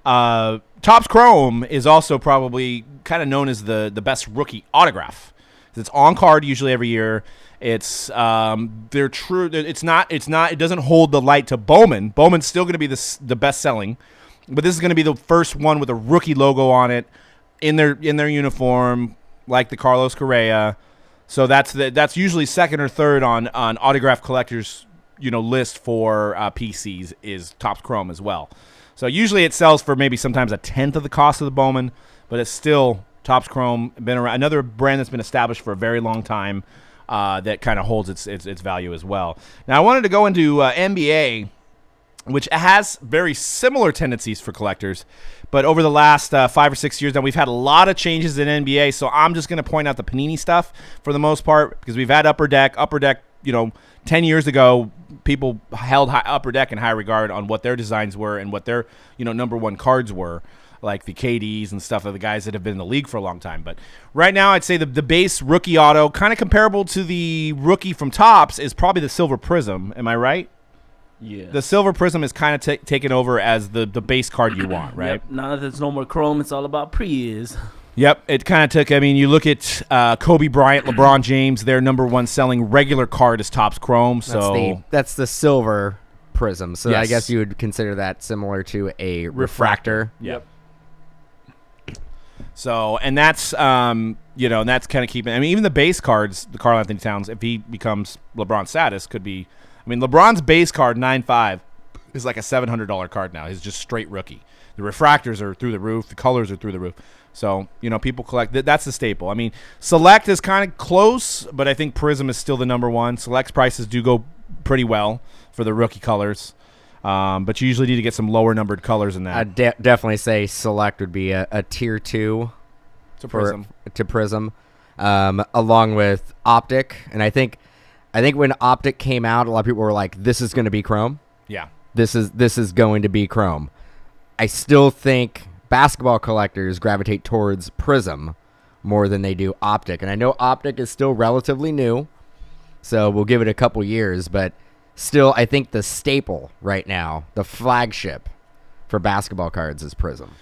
Topps Chrome is also probably kind of known as the best rookie autograph. It's on card usually every year. It's they're true. It's not. It doesn't hold the light to Bowman. Bowman's still going to be the best selling, but this is going to be the first one with a rookie logo on it in their uniform, like the Carlos Correa. So that's usually second or third on autograph collectors list for PCs is Topps Chrome as well. So usually it sells for maybe sometimes a tenth of the cost of the Bowman, but it's still Topps Chrome, been around, another brand that's been established for a very long time that kind of holds its value as well. Now I wanted to go into NBA, which has very similar tendencies for collectors, but over the last 5 or 6 years now, we've had a lot of changes in NBA, so I'm just going to point out the Panini stuff for the most part because we've had Upper Deck. Upper Deck 10 years ago, people held Upper Deck in high regard on what their designs were and what their, number one cards were, like the KDs and stuff of the guys that have been in the league for a long time. But right now, I'd say the base rookie auto, kind of comparable to the rookie from Topps, is probably the Silver Prism. Am I right? Yeah. The Silver Prism is kind of taken over as the base card you want, right? Yep. Now that there's no more Chrome, it's all about Prius. Yep, it kind of took. I mean, you look at Kobe Bryant, LeBron James. Their number one selling regular card is Topps Chrome. So that's the Silver Prism. So I Yes. guess you would consider that similar to a refractor. Yep. So, and that's and that's kind of keeping. I mean, even the base cards, the Karl Anthony Towns, if he becomes LeBron status, could be. I mean, LeBron's base card 9.5 is like a $700 card now. He's just straight rookie. The refractors are through the roof. The colors are through the roof. So, people collect. That's the staple. I mean, Select is kind of close, but I think Prism is still the number one. Select's prices do go pretty well for the rookie colors. But you usually need to get some lower numbered colors in that. I'd definitely say Select would be a tier 2 to Prism. To Prism, along with Optic. And I think when Optic came out, a lot of people were like, "This is going to be Chrome. Yeah, this is going to be Chrome." I still think basketball collectors gravitate towards Prism more than they do Optic, and I know Optic is still relatively new, so we'll give it a couple years, but still, I think the staple right now, the flagship for basketball cards, is Prism.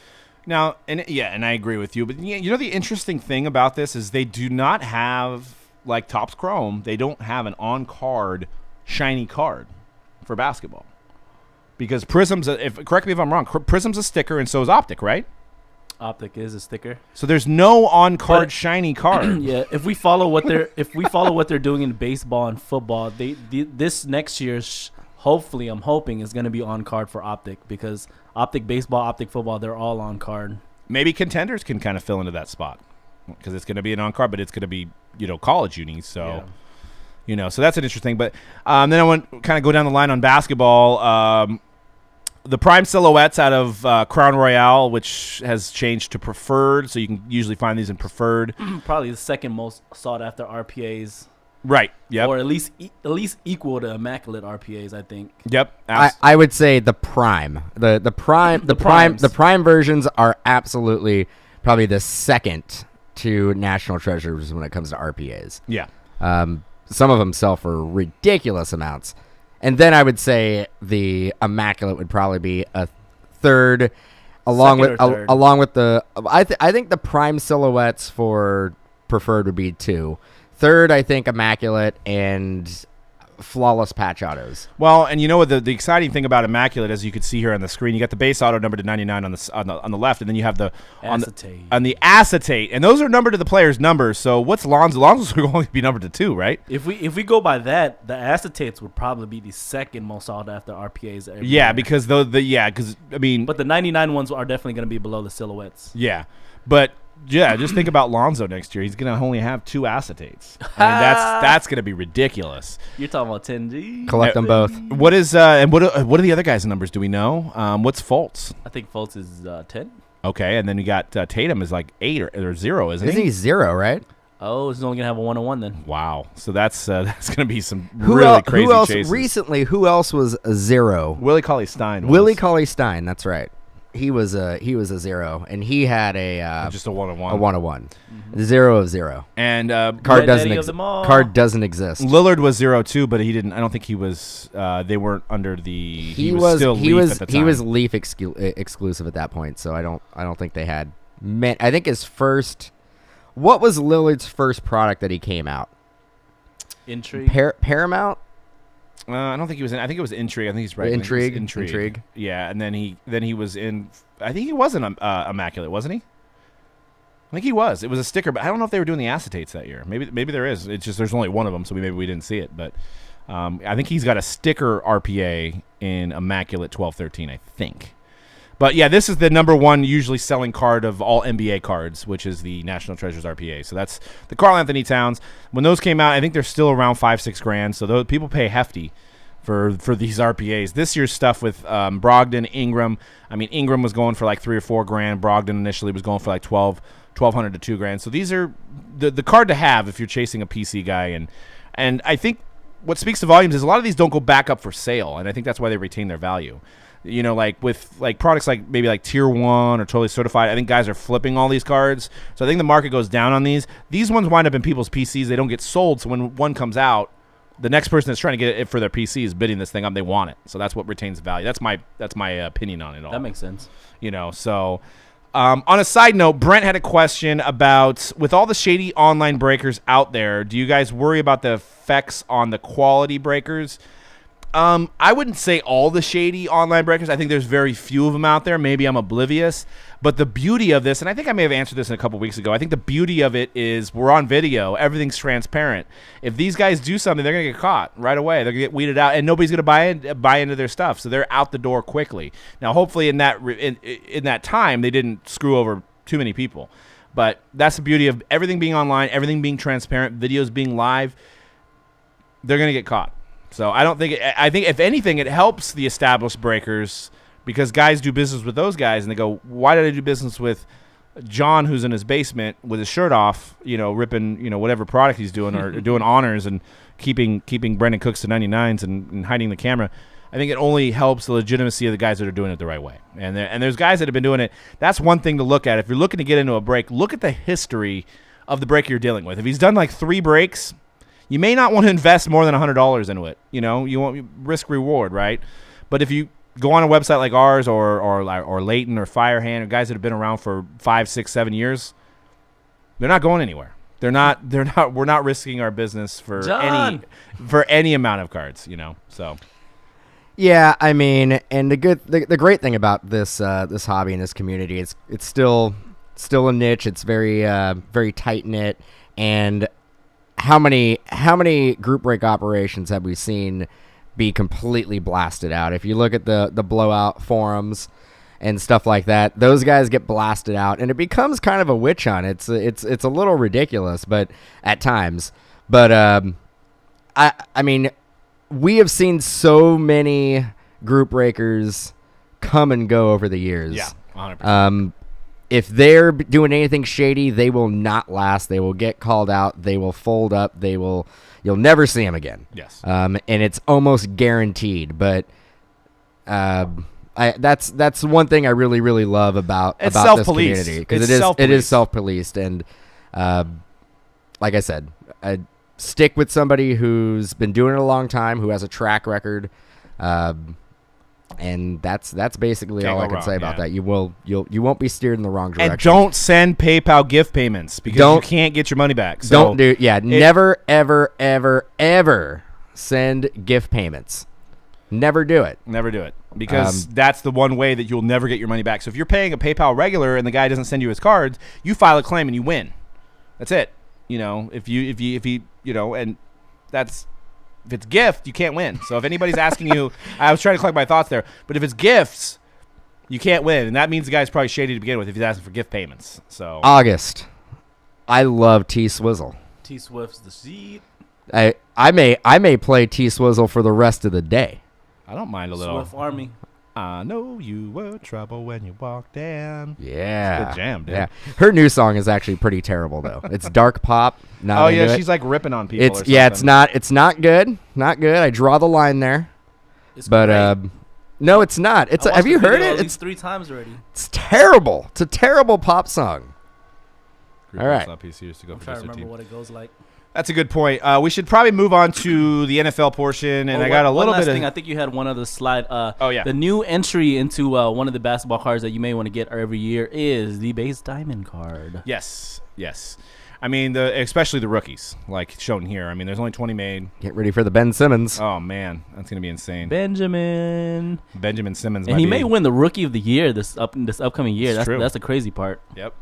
Now, and I agree with you, but the interesting thing about this is they do not have, like Topps Chrome, they don't have an on-card shiny card for basketball. Because Prism's, correct me if I'm wrong, Prism's a sticker and so is Optic, right? Optic is a sticker. So there's no on-card shiny card. Yeah, if we follow what they're doing in baseball and football, this next year's hopefully I'm hoping is going to be on card for Optic, because Optic baseball, Optic football, they're all on card. Maybe Contenders can kind of fill into that spot because it's going to be an on-card, but it's going to be college unis. So. Yeah. So that's an interesting. But then I want to kind of go down the line on basketball. The prime silhouettes out of Crown Royale, which has changed to preferred, so you can usually find these in preferred. Probably the second most sought after RPAs. Right. Yep. Or at least equal to immaculate RPAs, I think. Yep. I would say the prime. The prime versions are absolutely probably the second to National Treasures when it comes to RPAs. Yeah. Some of them sell for ridiculous amounts. And then I would say the immaculate would probably be a third, along with the. I think the prime silhouettes for preferred would be 2. Third, I think immaculate and flawless patch autos. Well, and what the exciting thing about immaculate, as you can see here on the screen, you got the base auto numbered to 99 on the left, and then you have the acetate on the acetate, and those are numbered to the player's numbers. So what's Lonzo's? Lonzo's going to be numbered to 2, right? If we go by that, the acetates would probably be the second most sought after RPAs. Yeah, year. because but the 99 ones are definitely going to be below the silhouettes. Yeah, but. Yeah, just think about Lonzo next year. He's going to only have 2 acetates. I mean, that's going to be ridiculous. You're talking about 10G. Collect them both. What is and what are the other guys' numbers? Do we know? What's Fultz? I think Fultz is 10. Okay, and then you got Tatum is like 8 or 0, isn't he? Isn't he 0, right? Oh, he's only gonna have a 1-on-1 then. Wow, so that's going to be some really crazy who else chases. Recently? Who else was a 0? Willie Cauley-Stein. Willie Cauley-Stein. That's right. He was a 0, and he had just a 1-on-1. A 1-on-1. 0 of 0. And card doesn't exist. Lillard was 0 too, but he didn't. I don't think he was. They weren't under the. He was still Leaf at the time. He was Leaf exclusive at that point, so I don't think they had. I think his first. What was Lillard's first product that he came out? Intrigue. Paramount. I don't think he was in. I think it was Intrigue. I think he's right. Intrigue. Yeah, and then he was in. I think he was in Immaculate, wasn't he? I think he was. It was a sticker, but I don't know if they were doing the acetates that year. Maybe there is. It's just there's only one of them, so maybe we didn't see it. But I think he's got a sticker RPA in Immaculate 12-13. I think. But yeah, this is the number one usually selling card of all NBA cards, which is the National Treasures RPA. So that's the Karl Anthony Towns. When those came out, I think they're still around $5-6 grand. So those people pay hefty for these RPAs. This year's stuff with Brogdon, Ingram. I mean, Ingram was going for like $3 or $4 grand. Brogdon initially was going for like $1,200 to $2 grand. So these are the card to have if you're chasing a PC guy. And I think what speaks to volumes is a lot of these don't go back up for sale, and I think that's why they retain their value. You know, like with like products like maybe like Tier 1 or Totally Certified, I think guys are flipping all these cards. So I think the market goes down on these. These ones wind up in people's PCs. They don't get sold. So when one comes out, the next person that's trying to get it for their PC is bidding this thing up. They want it. So that's what retains value. That's my opinion on it all. That makes sense. You know, so on a side note, Brent had a question about, with all the shady online breakers out there, do you guys worry about the effects on the quality breakers? I wouldn't say all the shady online breakers. I think there's very few of them out there. Maybe I'm oblivious. But the beauty of this, and I think I may have answered this a couple weeks ago, I think the beauty of it is we're on video. Everything's transparent. If these guys do something, they're going to get caught right away. They're going to get weeded out, and nobody's going to buy into their stuff. So they're out the door quickly. Now, hopefully in that time, they didn't screw over too many people. But that's the beauty of everything being online, everything being transparent, videos being live. They're going to get caught. So I think if anything, it helps the established breakers because guys do business with those guys and they go, why did I do business with John who's in his basement with his shirt off, you know, ripping, you know, whatever product he's doing or doing honors and keeping Brendan Cooks to 99s and hiding the camera. I think it only helps the legitimacy of the guys that are doing it the right way. And there's guys that have been doing it. That's one thing to look at. If you're looking to get into a break, look at the history of the break you're dealing with. If he's done like 3 breaks, you may not want to invest more than $100 into it. You know, you want risk reward, right? But if you go on a website like ours or Leighton or Firehand or guys that have been around for 5, 6, 7 years, they're not going anywhere. We're not risking our business for any amount of cards, you know. So yeah, I mean, and the great thing about this this hobby and this community, it's still a niche. It's very tight knit. And how many group break operations have we seen be completely blasted out? If you look at the blowout forums and stuff like that, those guys get blasted out, and it becomes kind of a witch hunt. It's a little ridiculous, but at times. But I mean, we have seen so many group breakers come and go over the years. Yeah, 100%. If they're doing anything shady, they will not last. They will get called out. They will fold up. You'll never see them again. Yes. And it's almost guaranteed. But that's one thing I really, really love about this community, because it is self-policed. And like I said, I stick with somebody who's been doing it a long time, who has a track record. And that's basically all I can say about that. You won't be steered in the wrong direction. And don't send PayPal gift payments because you can't get your money back. So never ever send gift payments. Never do it. Never do it, because that's the one way that you'll never get your money back. So if you're paying a PayPal regular and the guy doesn't send you his cards, you file a claim and you win. That's it. You know, if you know, and that's. If it's gift, you can't win. So if anybody's asking you, I was trying to collect my thoughts there, but if it's gifts, you can't win, and that means the guy's probably shady to begin with if he's asking for gift payments. So August, I love T Swizzle. T Swift's the seed. I may play T Swizzle for the rest of the day. I don't mind a little. Swift Army. I know you were trouble when you walked in. Yeah. It's a good jam, dude. Yeah. Her new song is actually pretty terrible though. It's dark pop. She's like ripping on people. Or it's not good. Not good. I draw the line there. No, it's not. Have you heard it? It's 3 times already. It's terrible. It's a terrible pop song. All right. I'm trying to remember what it goes like. That's a good point. We should probably move on to the NFL portion, and I got a little bit of. I think you had one other slide. Yeah. The new entry into one of the basketball cards that you may want to get every year is the base diamond card. Yes. I mean, especially the rookies, like shown here. I mean, there's only 20 made. Get ready for the Ben Simmons. Oh man, that's gonna be insane. Benjamin Simmons, and he may win the Rookie of the Year this upcoming year. That's true. That's the crazy part. Yep.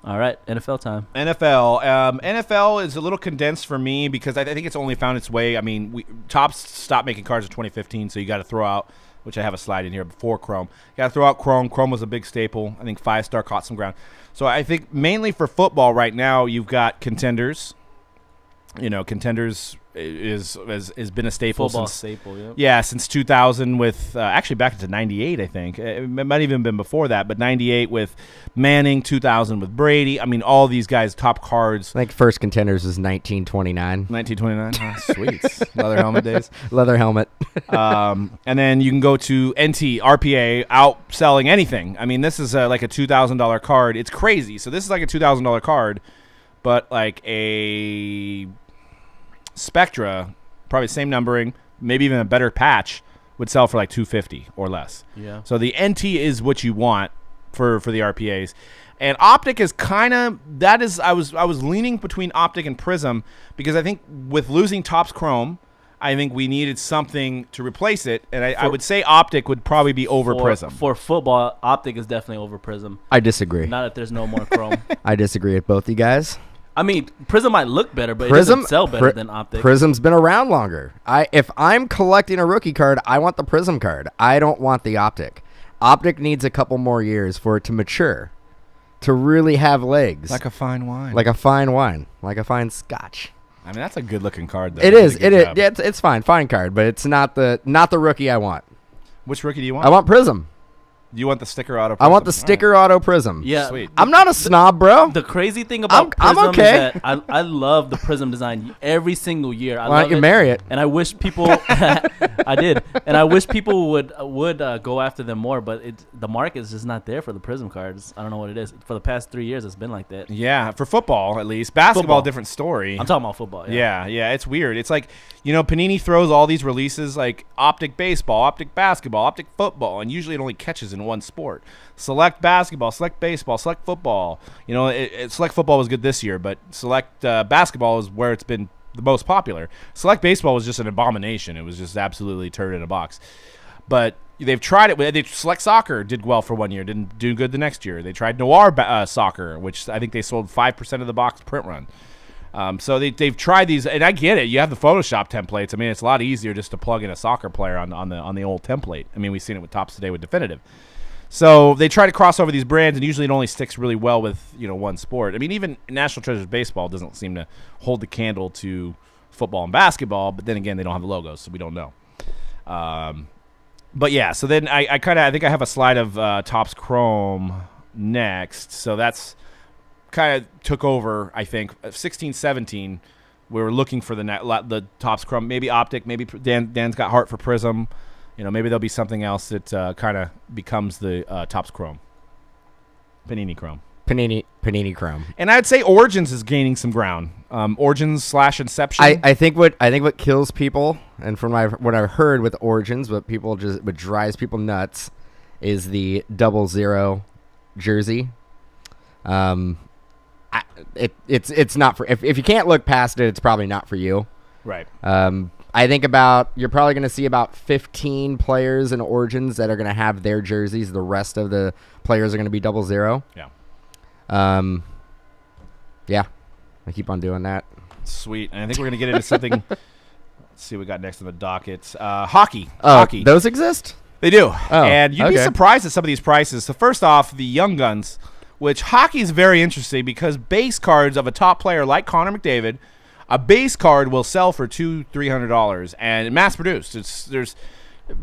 All right, NFL time. NFL is a little condensed for me because I think it's only found its way. I mean, Topps stopped making cards in 2015, so you got to throw out, which I have a slide in here before Chrome. You got to throw out Chrome. Chrome was a big staple. I think 5-star caught some ground. So I think mainly for football right now, you've got contenders, Contenders has been a staple Football since staple, yep. Yeah, since 2000 with actually back to 98, I think. It might even been before that, but 98 with Manning, 2000 with Brady. I mean, all these guys, top cards. I think first Contenders was 1929. 1929. Oh, sweet. Leather helmet days. Leather helmet. And then you can go to NT, RPA, outselling anything. I mean, this is like a $2,000 card. It's crazy. So this is like a $2,000 card, but like a Spectra, probably the same numbering, maybe even a better patch, would sell for like $250 or less. Yeah. So the NT is what you want for the RPAs, and Optic is kind of that is. I was leaning between Optic and Prism because I think with losing Topps Chrome, I think we needed something to replace it, and I would say Optic would probably be over Prism. For football, Optic is definitely over Prism. I disagree. Not if there's no more Chrome. I disagree with both you guys. I mean, Prism might look better, but it doesn't sell better than Optic. Prism's been around longer. If I'm collecting a rookie card, I want the Prism card. I don't want the Optic. Optic needs a couple more years for it to mature, to really have legs. Like a fine wine. Like a fine wine. Like a fine scotch. I mean, that's a good-looking card, though. It is. Yeah, it's fine. Fine card, but it's not the rookie I want. Which rookie do you want? I want Prism. You want the sticker auto Prism? I want the sticker auto Prism. Yeah. Sweet. I'm not a snob, bro. The crazy thing about Prism I'm okay. is that I love the Prism design every single year. Why don't you marry it? And I wish people I did. And I wish people would go after them more, but the market is just not there for the Prism cards. I don't know what it is. For the past 3 years, it's been like that. Yeah, for football at least. Basketball, different story. I'm talking about football. Yeah, it's weird. It's like, Panini throws all these releases like Optic Baseball, Optic Basketball, Optic Football, and usually it only catches in one sport. Select Basketball, Select Baseball, Select Football. Select Football was good this year, but Select Basketball is where it's been the most popular. Select Baseball was just an abomination. It was just absolutely turd in a box. But they've tried it. Select Soccer did well for 1 year, didn't do good the next year. They tried Noir Soccer, which I think they sold 5% of the box print run. So they've tried these, and I get it. You have the Photoshop templates. I mean, it's a lot easier just to plug in a soccer player on the old template. I mean, we've seen it with Topps today with Definitive. So they try to cross over these brands, and usually it only sticks really well with one sport. I mean, even National Treasures Baseball doesn't seem to hold the candle to football and basketball. But then again, they don't have the logos, so we don't know. But yeah, so then I think I have a slide of Topps Chrome next. So that's kind of took over, I think. 16, 17, we were looking for the Topps Chrome. Maybe Optic, maybe Dan's got heart for Prism. Maybe there'll be something else that kind of becomes the Topps Chrome. Panini Chrome. Panini Chrome. And I'd say Origins is gaining some ground. Origins / Inception. I think what kills people, and from what I've heard with Origins, what drives people nuts, is the 00 jersey. It's not for if you can't look past it, it's probably not for you. Right. I think you're probably going to see about 15 players in Origins that are going to have their jerseys. The rest of the players are going to be 00. Yeah. Yeah. I keep on doing that. Sweet. And I think we're going to get into something. Let's see what we got next on the docket. Hockey. Hockey. Those exist? They do. Oh, and you'd be surprised at some of these prices. So first off, the Young Guns, which hockey is very interesting because base cards of a top player like Connor McDavid, a base card will sell for $200-$300 and mass produced. There's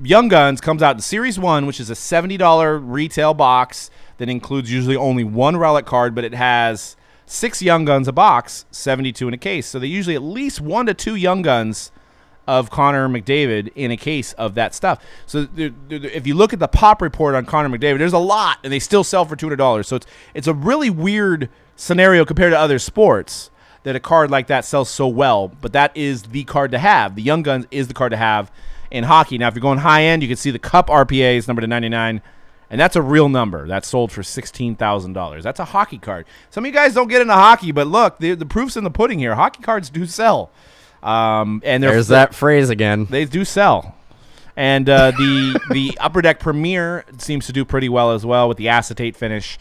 Young Guns comes out in Series 1, which is a $70 retail box that includes usually only one relic card, but it has 6 Young Guns a box, 72 in a case. So they usually at least 1 to 2 Young Guns of Connor McDavid in a case of that stuff. So if you look at the pop report on Connor McDavid, there's a lot, and they still sell for $200. So it's a really weird scenario compared to other sports that a card like that sells so well, but that is the card to have. The Young Guns is the card to have in hockey. Now, if you're going high end, you can see the Cup RPA is numbered to 99, and that's a real number. That's sold for $16,000. That's a hockey card. Some of you guys don't get into hockey, but look, the proof's in the pudding here. Hockey cards do sell. And there's that phrase again. They do sell. And the Upper Deck Premier seems to do pretty well as well with the acetate finish.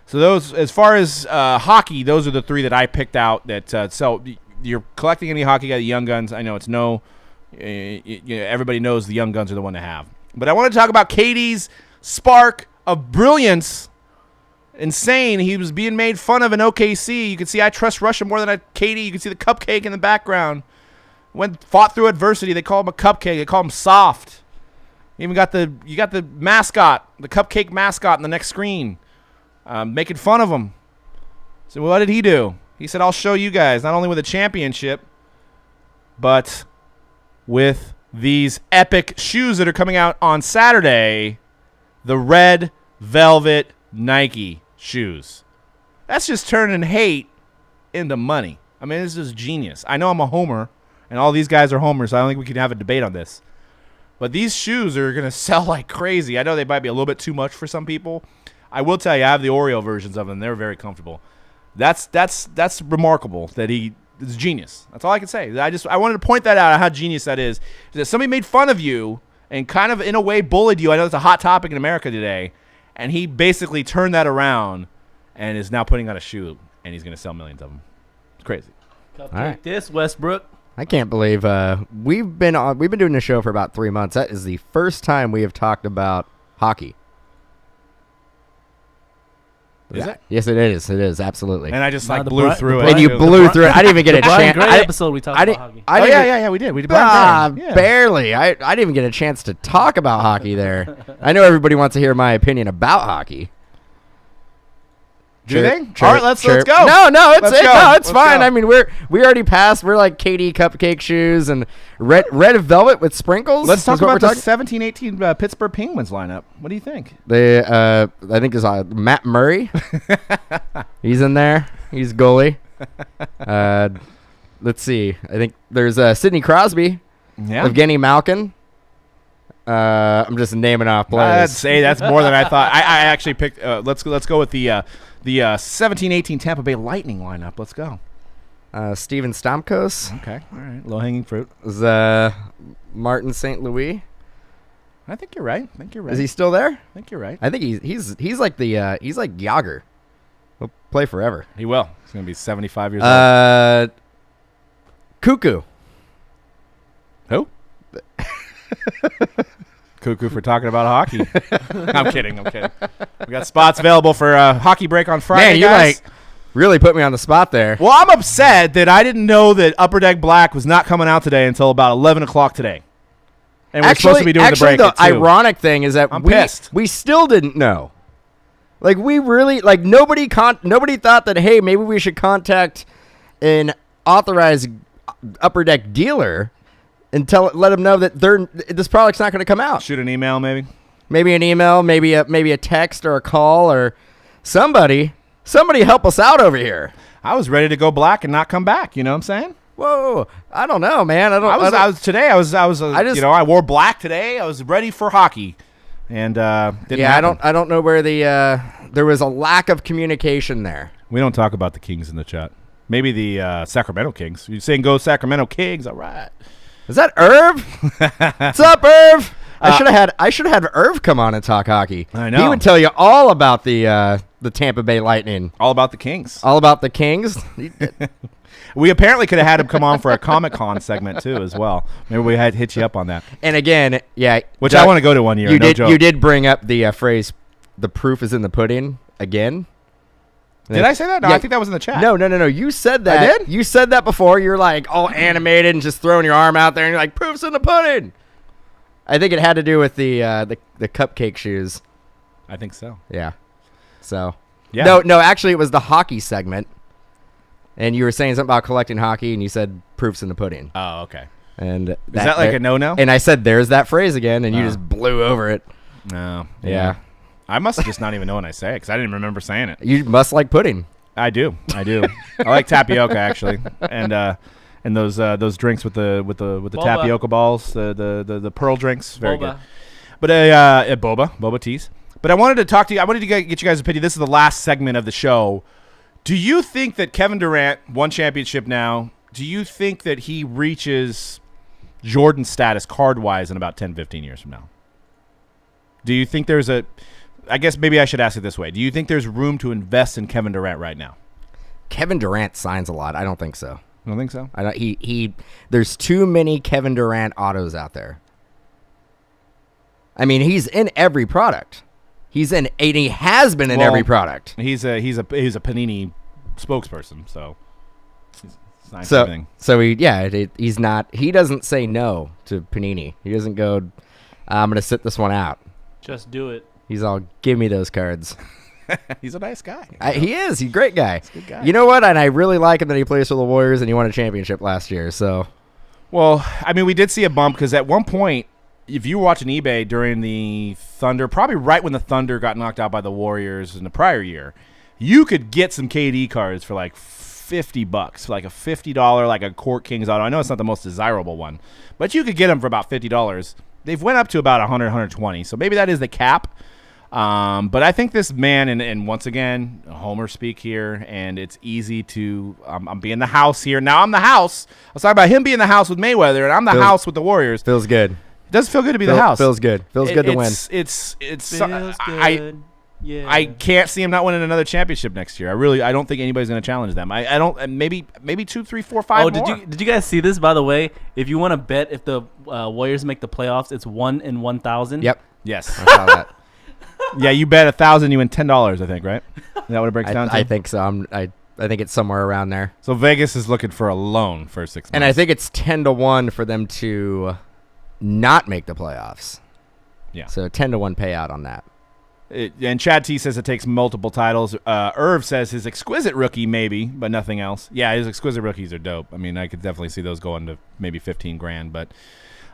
So those, as far as hockey, those are the 3 that I picked out that sell. You're collecting any hockey, got the Young Guns. I know it's everybody knows the Young Guns are the one to have. But I want to talk about Katie's spark of brilliance Insane. He was being made fun of in OKC. You can see I trust Russia more than KD. You can see the cupcake in the background. Fought through adversity. They call him a cupcake. They call him soft. You got the mascot, the cupcake mascot in the next screen, making fun of him. So what did he do? He said, I'll show you guys, not only with a championship, but with these epic shoes that are coming out on Saturday, the red velvet Nike shoes. That's just turning hate into money. I mean, this is genius. I know I'm a homer, and all these guys are homers, so I don't think we can have a debate on this. But these shoes are going to sell like crazy. I know they might be a little bit too much for some people. I will tell you, I have the Oreo versions of them. They're very comfortable. That's remarkable that he is genius. That's all I can say. I wanted to point that out, how genius that is. That somebody made fun of you and kind of in a way bullied you. I know it's a hot topic in America today. And he basically turned that around and is now putting out a shoe, and he's going to sell millions of them. It's crazy. Cupcake right. this, Westbrook. I can't believe we've been doing the show for about 3 months. That is the first time we have talked about hockey. Is it? Yes, it is. It is, absolutely. And I just Nah, blew through it. And you blew through it. I didn't even get a Brian chance. Gray episode we talked about hockey. Yeah, we did. We did. Brian Gray. Yeah. Barely. I didn't even get a chance to talk about hockey there. I know everybody wants to hear my opinion about hockey. Do they? All right, let's go. No, it's Let's go. no, Let's it's fine. go. I mean, we already passed. We're like KD cupcake shoes and red velvet with sprinkles. Let's talk is what about we're the talking- 17-18 Pittsburgh Penguins lineup. What do you think? They, I think is Matt Murray. He's in there. He's goalie. Let's see. I think there's Sidney Crosby. Yeah. Evgeny Malkin. I'm just naming off I'd players. say that's more than I thought. I actually picked. Let's go with the 17-18 Tampa Bay Lightning lineup. Let's go. Steven Stamkos. Okay. All right. Low-hanging fruit. Is Martin St. Louis. I think you're right. Is he still there? I think you're right. I think he's like he's like Yager. He'll play forever. He will. He's going to be 75 years old. Cuckoo. Who? Cuckoo for talking about hockey. I'm kidding. We got spots available for hockey break on Friday, Man, you guys. like really put me on the spot there. Well, I'm upset that I didn't know that Upper Deck Black was not coming out today until about 11 o'clock today. And we're supposed to be doing the break at 2. Ironic thing is that I'm pissed. we still didn't know. Like we really nobody thought that, hey, maybe we should contact an authorized Upper Deck dealer and let them know that this product's not going to come out. Shoot an email, maybe. Maybe an email, maybe a text or a call or somebody help us out over here. I was ready to go black and not come back. You know what I'm saying? Whoa, I don't know, man. I wore black today. I was ready for hockey, and didn't happen. I don't know where there was a lack of communication there. We don't talk about the Kings in the chat. Maybe the Sacramento Kings. You're saying go Sacramento Kings? All right. Is that Irv? What's up, Irv? I should have had Irv come on and talk hockey. I know. He would tell you all about the Tampa Bay Lightning, All about the Kings. all about the Kings. We apparently could have had him come on for a Comic-Con segment, too, as well. Maybe we had hit you up on that. And again, yeah, Which Doug, I want to go to one year. You no did. joke. You did bring up the phrase, "The proof is in the pudding." Again. Did I say that? No, Yeah. I think that was in the chat. No. You said that. I did? You said that before. You're like all animated and just throwing your arm out there, and you're like, "Proof's in the pudding." I think it had to do with the cupcake shoes. I think so. Yeah. So. Yeah. No. Actually, it was the hockey segment, and you were saying something about collecting hockey, and you said "proof's in the pudding." Oh, okay. And Is that like a no-no? And I said, "There's that phrase again," and you Oh. just blew over it. No. Yeah. I must have just not even know when I say it because I didn't remember saying it. You must like pudding. I do. I like tapioca actually, and those drinks with the Boba. tapioca balls, the pearl drinks, very Boba. good. But boba teas. But I wanted to talk to you. I wanted to get you guys' opinion. This is the last segment of the show. Do you think that Kevin Durant won championship now? Do you think that he reaches Jordan status card-wise in about 10, 15 years from now? Do you think there's I guess maybe I should ask it this way. Do you think there's room to invest in Kevin Durant right now? Kevin Durant signs a lot. I don't think so. I don't think so. I don't, he there's too many Kevin Durant autos out there. I mean, he's in every product. And he has been in Well, every product. He's a Panini spokesperson, so he's signed everything. He's not. He doesn't say no to Panini. He doesn't go, I'm going to sit this one out. Just do it. He's all, give me those cards. He's a nice guy. He is. He's a great guy. He's a good guy. You know what? And I really like him that he plays for the Warriors and he won a championship last year. So, well, I mean, we did see a bump because at one point, if you were watching eBay during the Thunder, probably right when the Thunder got knocked out by the Warriors in the prior year, you could get some KD cards for like $50, like a $50, like a Court Kings auto. I know it's not the most desirable one, but you could get them for about $50. They've went up to about 100, 120, so maybe that is the cap. But I think this man, and once again, Homer speak here, and it's easy to I'm being the house here. Now I'm the house. I was talking about him being the house with Mayweather, and I'm the house with the Warriors. Feels good. It does feel good to be the house. Feels good. Feels good to win. Feels good. Yeah. I can't see him not winning another championship next year. I don't think anybody's going to challenge them. I don't. Maybe 2, 3, 4, 5 more. Did you guys see this, by the way? If you want to bet if the Warriors make the playoffs, it's 1 in 1,000. Yep. Yes. I saw that. Yeah, you bet 1,000, you win $10. I think, right? Is that what it breaks down to? I think so. I think it's somewhere around there. So Vegas is looking for a loan for 6 months. And I think it's 10-1 for them to not make the playoffs. Yeah. So 10-1 payout on that. And Chad T says it takes multiple titles. Irv says his exquisite rookie maybe, but nothing else. Yeah, his exquisite rookies are dope. I mean, I could definitely see those going to maybe 15 grand. But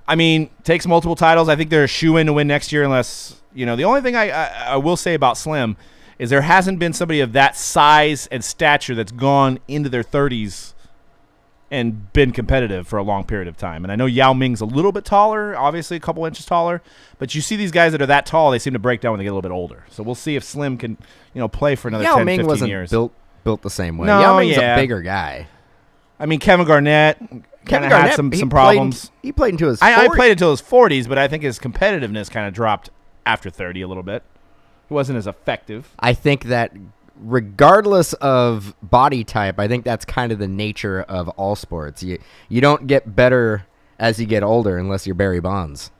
I mean, takes multiple titles. I think they're a shoe-in to win next year, unless the only thing I will say about Slim is there hasn't been somebody of that size and stature that's gone into their 30s and been competitive for a long period of time. And I know Yao Ming's a little bit taller, obviously a couple inches taller, but you see these guys that are that tall, they seem to break down when they get a little bit older. So we'll see if Slim can, play for another 10, 15 wasn't years. built the same way. No, Yao Ming's yeah. a bigger guy. I mean, Kevin Garnett kind of had some problems. He played until his 40s. I played until his 40s, but I think his competitiveness kind of dropped after 30 a little bit. He wasn't as effective. I think that regardless of body type, I think that's kind of the nature of all sports. You don't get better as you get older unless you're Barry Bonds.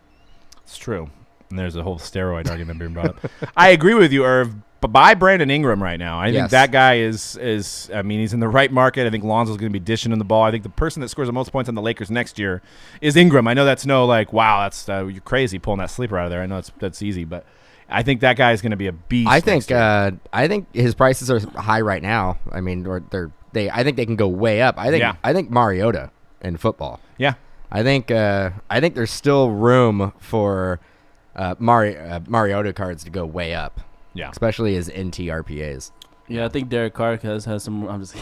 It's true. And there's a whole steroid argument being brought up. I agree with you, Irv. But buy Brandon Ingram right now. I think that guy is he's in the right market. I think Lonzo's going to be dishing in the ball. I think the person that scores the most points on the Lakers next year is Ingram. I know that's wow, that's you're crazy pulling that sleeper out of there. I know that's easy, but I think that guy is going to be a beast. I think his prices are high right now. I mean, I think they can go way up. I think Mariota in football. Yeah. I think there's still room for Mariota cards to go way up. Yeah. Especially his NT RPAs. Yeah, I think Derek Carr has some. I'm just.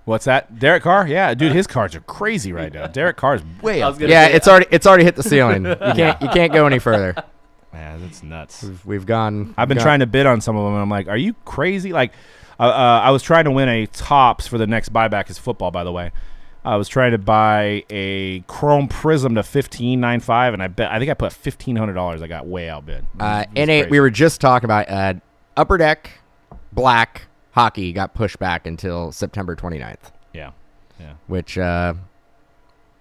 What's that? Derek Carr? Yeah, dude, his cards are crazy right now. Derek Carr's way up. Yeah, it's already hit the ceiling. You can't go any further. Man, that's nuts. We've gone. I've been trying to bid on some of them, and I'm like, are you crazy? Like, I was trying to win a Topps for the next buyback is football, by the way. I was trying to buy a Chrome Prism to $15.95, and I think I put $1,500. I got way outbid. We were just talking about Upper Deck Black hockey got pushed back until September 29th. Yeah. Which we're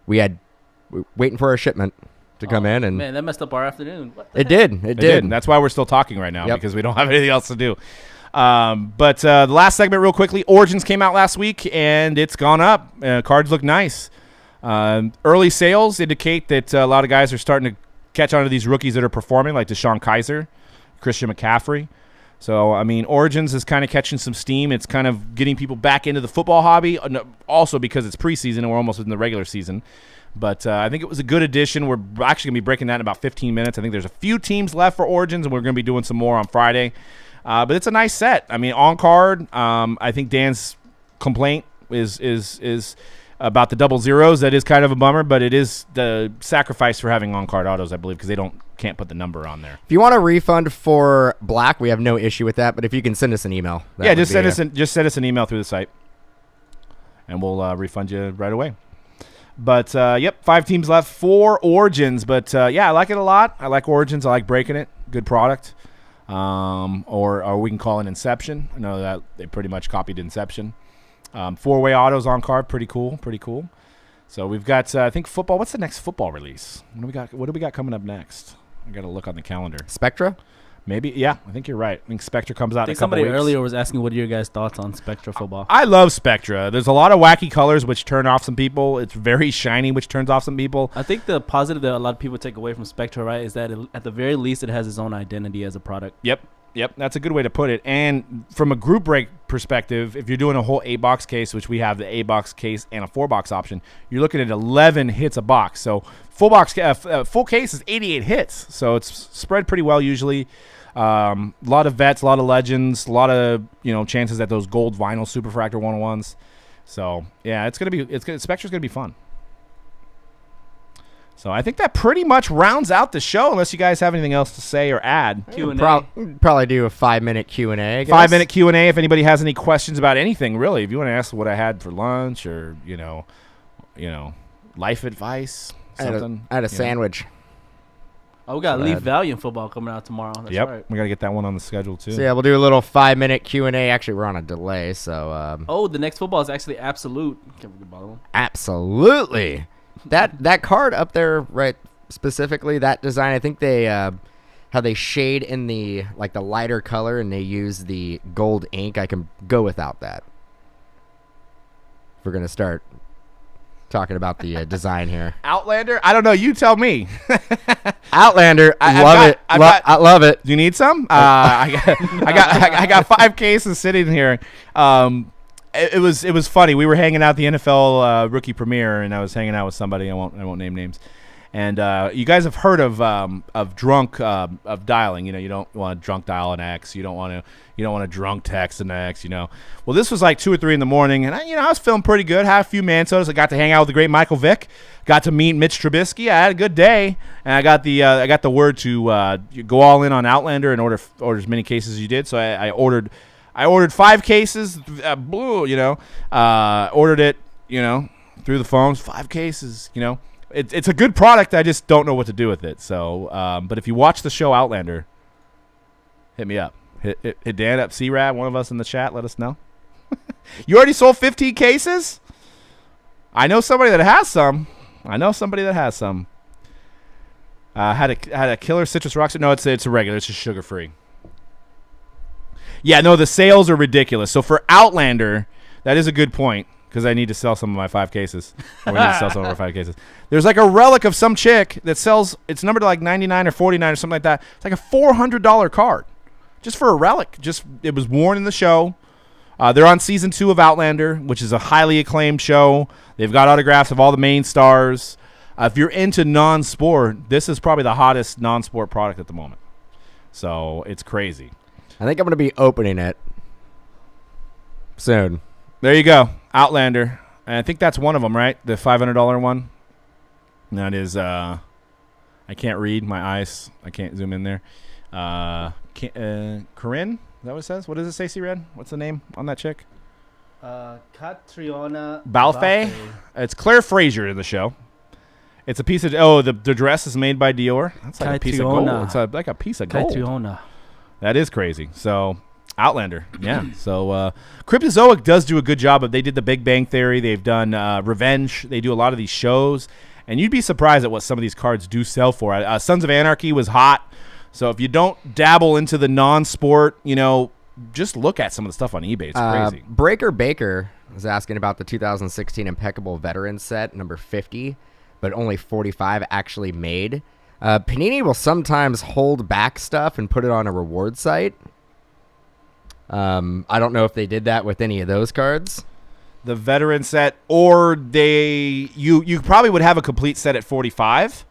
waiting for our shipment to come in, and man, that messed up our afternoon. What the it heck? did. It did. That's why we're still talking right now, Yep. because we don't have anything else to do. But the last segment, real quickly, Origins came out last week, and it's gone up. Cards look nice. Early sales indicate that a lot of guys are starting to catch on to these rookies that are performing, like Deshaun Kaiser, Christian McCaffrey. So, I mean, Origins is kind of catching some steam. It's kind of getting people back into the football hobby, also because it's preseason and we're almost in the regular season. But I think it was a good addition. We're actually going to be breaking that in about 15 minutes. I think there's a few teams left for Origins, and we're going to be doing some more on Friday. But it's a nice set. I mean, on card, I think Dan's complaint is about the double zeros. That is kind of a bummer, but it is the sacrifice for having on card autos, I believe, because they can't put the number on there. If you want a refund for black, we have no issue with that. But if you can send us an email, just send us an email through the site, and we'll refund you right away. But 5 teams left, 4 Origins. But I like it a lot. I like Origins. I like breaking it. Good product. Or we can call it Inception. I know that they pretty much copied Inception. 4-way autos on card, pretty cool. So we've got, I think, football. What's the next football release? What do we got coming up next? I got to look on the calendar. Spectra? Maybe, yeah, I think you're right. I think Spectra comes out I in a think couple somebody weeks. earlier was asking what are your guys' thoughts on Spectra football. I love Spectra. There's a lot of wacky colors which turn off some people. It's very shiny, which turns off some people. I think the positive that a lot of people take away from Spectra, right, is that at the very least it has its own identity as a product. Yep, that's a good way to put it. And from a group break perspective, if you're doing a whole 8-box case, which we have the 8-box case and a 4-box option, you're looking at 11 hits a box. So full case is 88 hits. So it's spread pretty well usually. A lot of vets, a lot of legends, a lot of chances at those gold vinyl superfractor 101s. So yeah, Spectra's gonna be fun. So I think that pretty much rounds out the show. Unless you guys have anything else to say or add. Q&A. Probably do a 5-minute Q&A. I guess. 5-minute Q&A. If anybody has any questions about anything, really, if you want to ask what I had for lunch or life advice, something. I had a sandwich. Oh, we got So Leaf bad. Valiant football coming out tomorrow. That's Yep, right. we got to get that one on the schedule too. So yeah, we'll do a little 5-minute Q&A. Actually, we're on a delay, so Oh, the next football is actually Absolute. Can't forget about that one. absolutely. That card up there, right? Specifically, that design. I think they how they shade in the lighter color, and they use the gold ink. I can go without that. If we're gonna start talking about the design here. Outlander? I don't know. You tell me. Outlander, I love it. Do you need some? I got 5 cases sitting here. It was funny. We were hanging out at the NFL rookie premiere, and I was hanging out with somebody. I won't name names. And you guys have heard of drunk of dialing. You don't want to drunk dial an X. You don't want to drunk text an X. Well, this was like 2 or 3 in the morning, and I was feeling pretty good. Had a few Mansos. I got to hang out with the great Michael Vick. Got to meet Mitch Trubisky. I had a good day, and I got the word to go all in on Outlander and order as many cases as you did. So I ordered 5 cases. Ordered it. Through the phones. 5 cases. It's a good product. I just don't know what to do with it. So, but if you watch the show Outlander, hit me up. Hit Dan up, C-Rad, one of us in the chat. Let us know. You already sold 15 cases? I know somebody that has some. Had a killer citrus rock. No, it's a regular. It's just sugar free. Yeah, no, the sales are ridiculous. So for Outlander, that is a good point. Because I need to sell some of my 5 cases. Or we need to sell some of our 5 cases. There's like a relic of some chick that sells, it's numbered to like 99 or 49 or something like that. It's like a $400 card. Just for a relic. It was worn in the show. They're on season 2 of Outlander, which is a highly acclaimed show. They've got autographs of all the main stars. If you're into non-sport, this is probably the hottest non-sport product at the moment. So it's crazy. I think I'm going to be opening it soon. There you go. Outlander. And I think that's one of them, right? The $500 one. And that is, I can't read my eyes. I can't zoom in there. Corinne? Is that what it says? What does it say, C-Red? What's the name on that chick? Catriona Balfe? It's Claire Frazier in the show. It's a piece of, the dress is made by Dior. That's like a piece of gold. It's like a piece of gold. Catriona. That is crazy. So, Outlander, yeah. So, Cryptozoic does do a good job. They did The Big Bang Theory. They've done Revenge. They do a lot of these shows. And you'd be surprised at what some of these cards do sell for. Sons of Anarchy was hot. So if you don't dabble into the non-sport, just look at some of the stuff on eBay. It's crazy. Breaker Baker was asking about the 2016 Impeccable Veteran set, number 50, but only 45 actually made. Panini will sometimes hold back stuff and put it on a reward site. I don't know if they did that with any of those cards. The veteran set, or you probably would have a complete set at 45,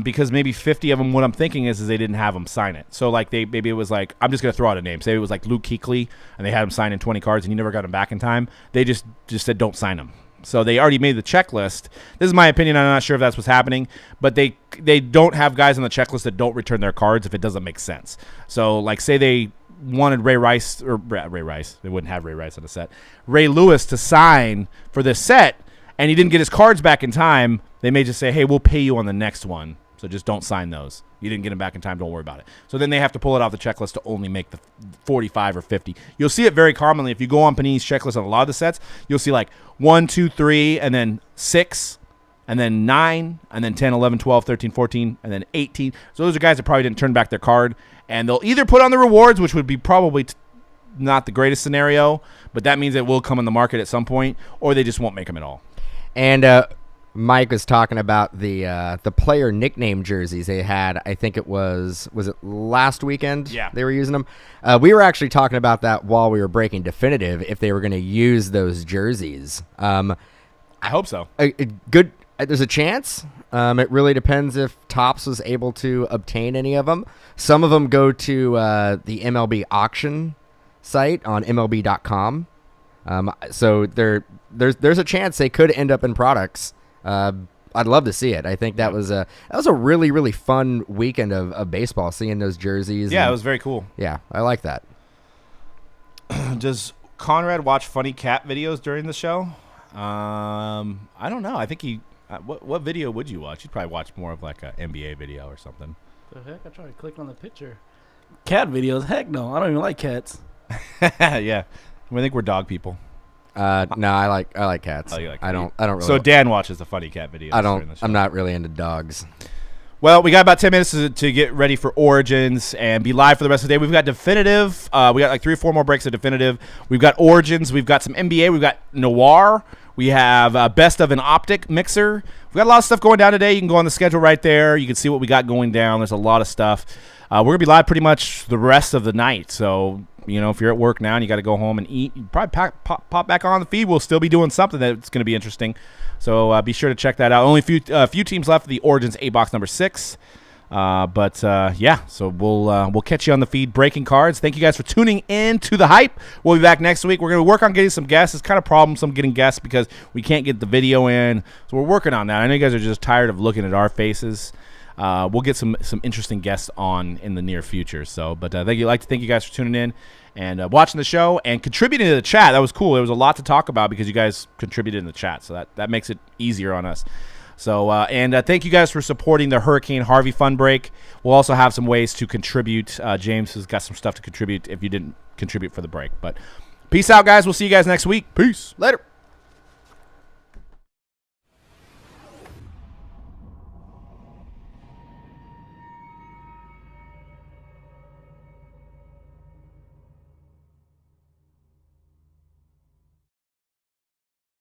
because maybe 50 of them. What I'm thinking is they didn't have them sign it. So like maybe it was like, I'm just gonna throw out a name. Say it was like Luke Kuechly, and they had him sign in 20 cards, and he never got them back in time. They just said don't sign them. So they already made the checklist. This is my opinion. I'm not sure if that's what's happening, but they don't have guys on the checklist that don't return their cards if it doesn't make sense. So like say they wanted Ray Rice, they wouldn't have Ray Rice on the set, Ray Lewis to sign for this set, and he didn't get his cards back in time, they may just say, hey, we'll pay you on the next one, so just don't sign those. You didn't get them back in time, don't worry about it. So then they have to pull it off the checklist to only make the 45 or 50. You'll see it very commonly. If you go on Panini's checklist on a lot of the sets, you'll see like 1, 2, 3, and then 6, and then 9, and then 10, 11, 12, 13, 14, and then 18. So those are guys that probably didn't turn back their card. And they'll either put on the rewards, which would be probably not the greatest scenario, but that means it will come in the market at some point, or they just won't make them at all. And Mike was talking about the player nickname jerseys they had. I think it was it last weekend? Yeah. They were using them. We were actually talking about that while we were breaking Definitive, if they were going to use those jerseys. I hope so. Good. There's a chance. It really depends if Topps was able to obtain any of them. Some of them go to the MLB auction site on MLB.com. So there's a chance they could end up in products. I'd love to see it. I think that was a really, really fun weekend of baseball, seeing those jerseys. Yeah, it was very cool. Yeah, I like that. Does Conrad watch funny cat videos during the show? I don't know. I think he. What video would you watch? You'd probably watch more of like an NBA video or something. The heck? I tried to click on the picture. Cat videos? Heck no. I don't even like cats. Yeah, I think we're dog people. No, I like cats. Oh, you like I don't really. So Dan watches the funny cat videos. during the show. I'm not really into dogs. Well, we got about 10 minutes to get ready for Origins and be live for the rest of the day. We've got Definitive. We got like 3 or 4 more breaks of Definitive. We've got Origins. We've got some NBA. We've got Noir. We have Best of an Optic Mixer. We've got a lot of stuff going down today. You can go on the schedule right there. You can see what we got going down. There's a lot of stuff. We're going to be live pretty much the rest of the night. So, if you're at work now and you got to go home and eat, you probably pop back on the feed. We'll still be doing something that's going to be interesting. So be sure to check that out. Only a few teams left for the Origins A-Box number 6. So we'll catch you on the feed breaking cards. Thank you guys for tuning in to the hype. We'll be back next week. We're going to work on getting some guests. It's kind of problemsome getting guests because we can't get the video in. So we're working on that. I know you guys are just tired of looking at our faces. We'll get some interesting guests on in the near future. So, but thank you guys for tuning in and watching the show and contributing to the chat. That was cool. There was a lot to talk about because you guys contributed in the chat. So that makes it easier on us. So, thank you guys for supporting the Hurricane Harvey Fund Break. We'll also have some ways to contribute. James has got some stuff to contribute if you didn't contribute for the break. But peace out, guys. We'll see you guys next week. Peace. Later.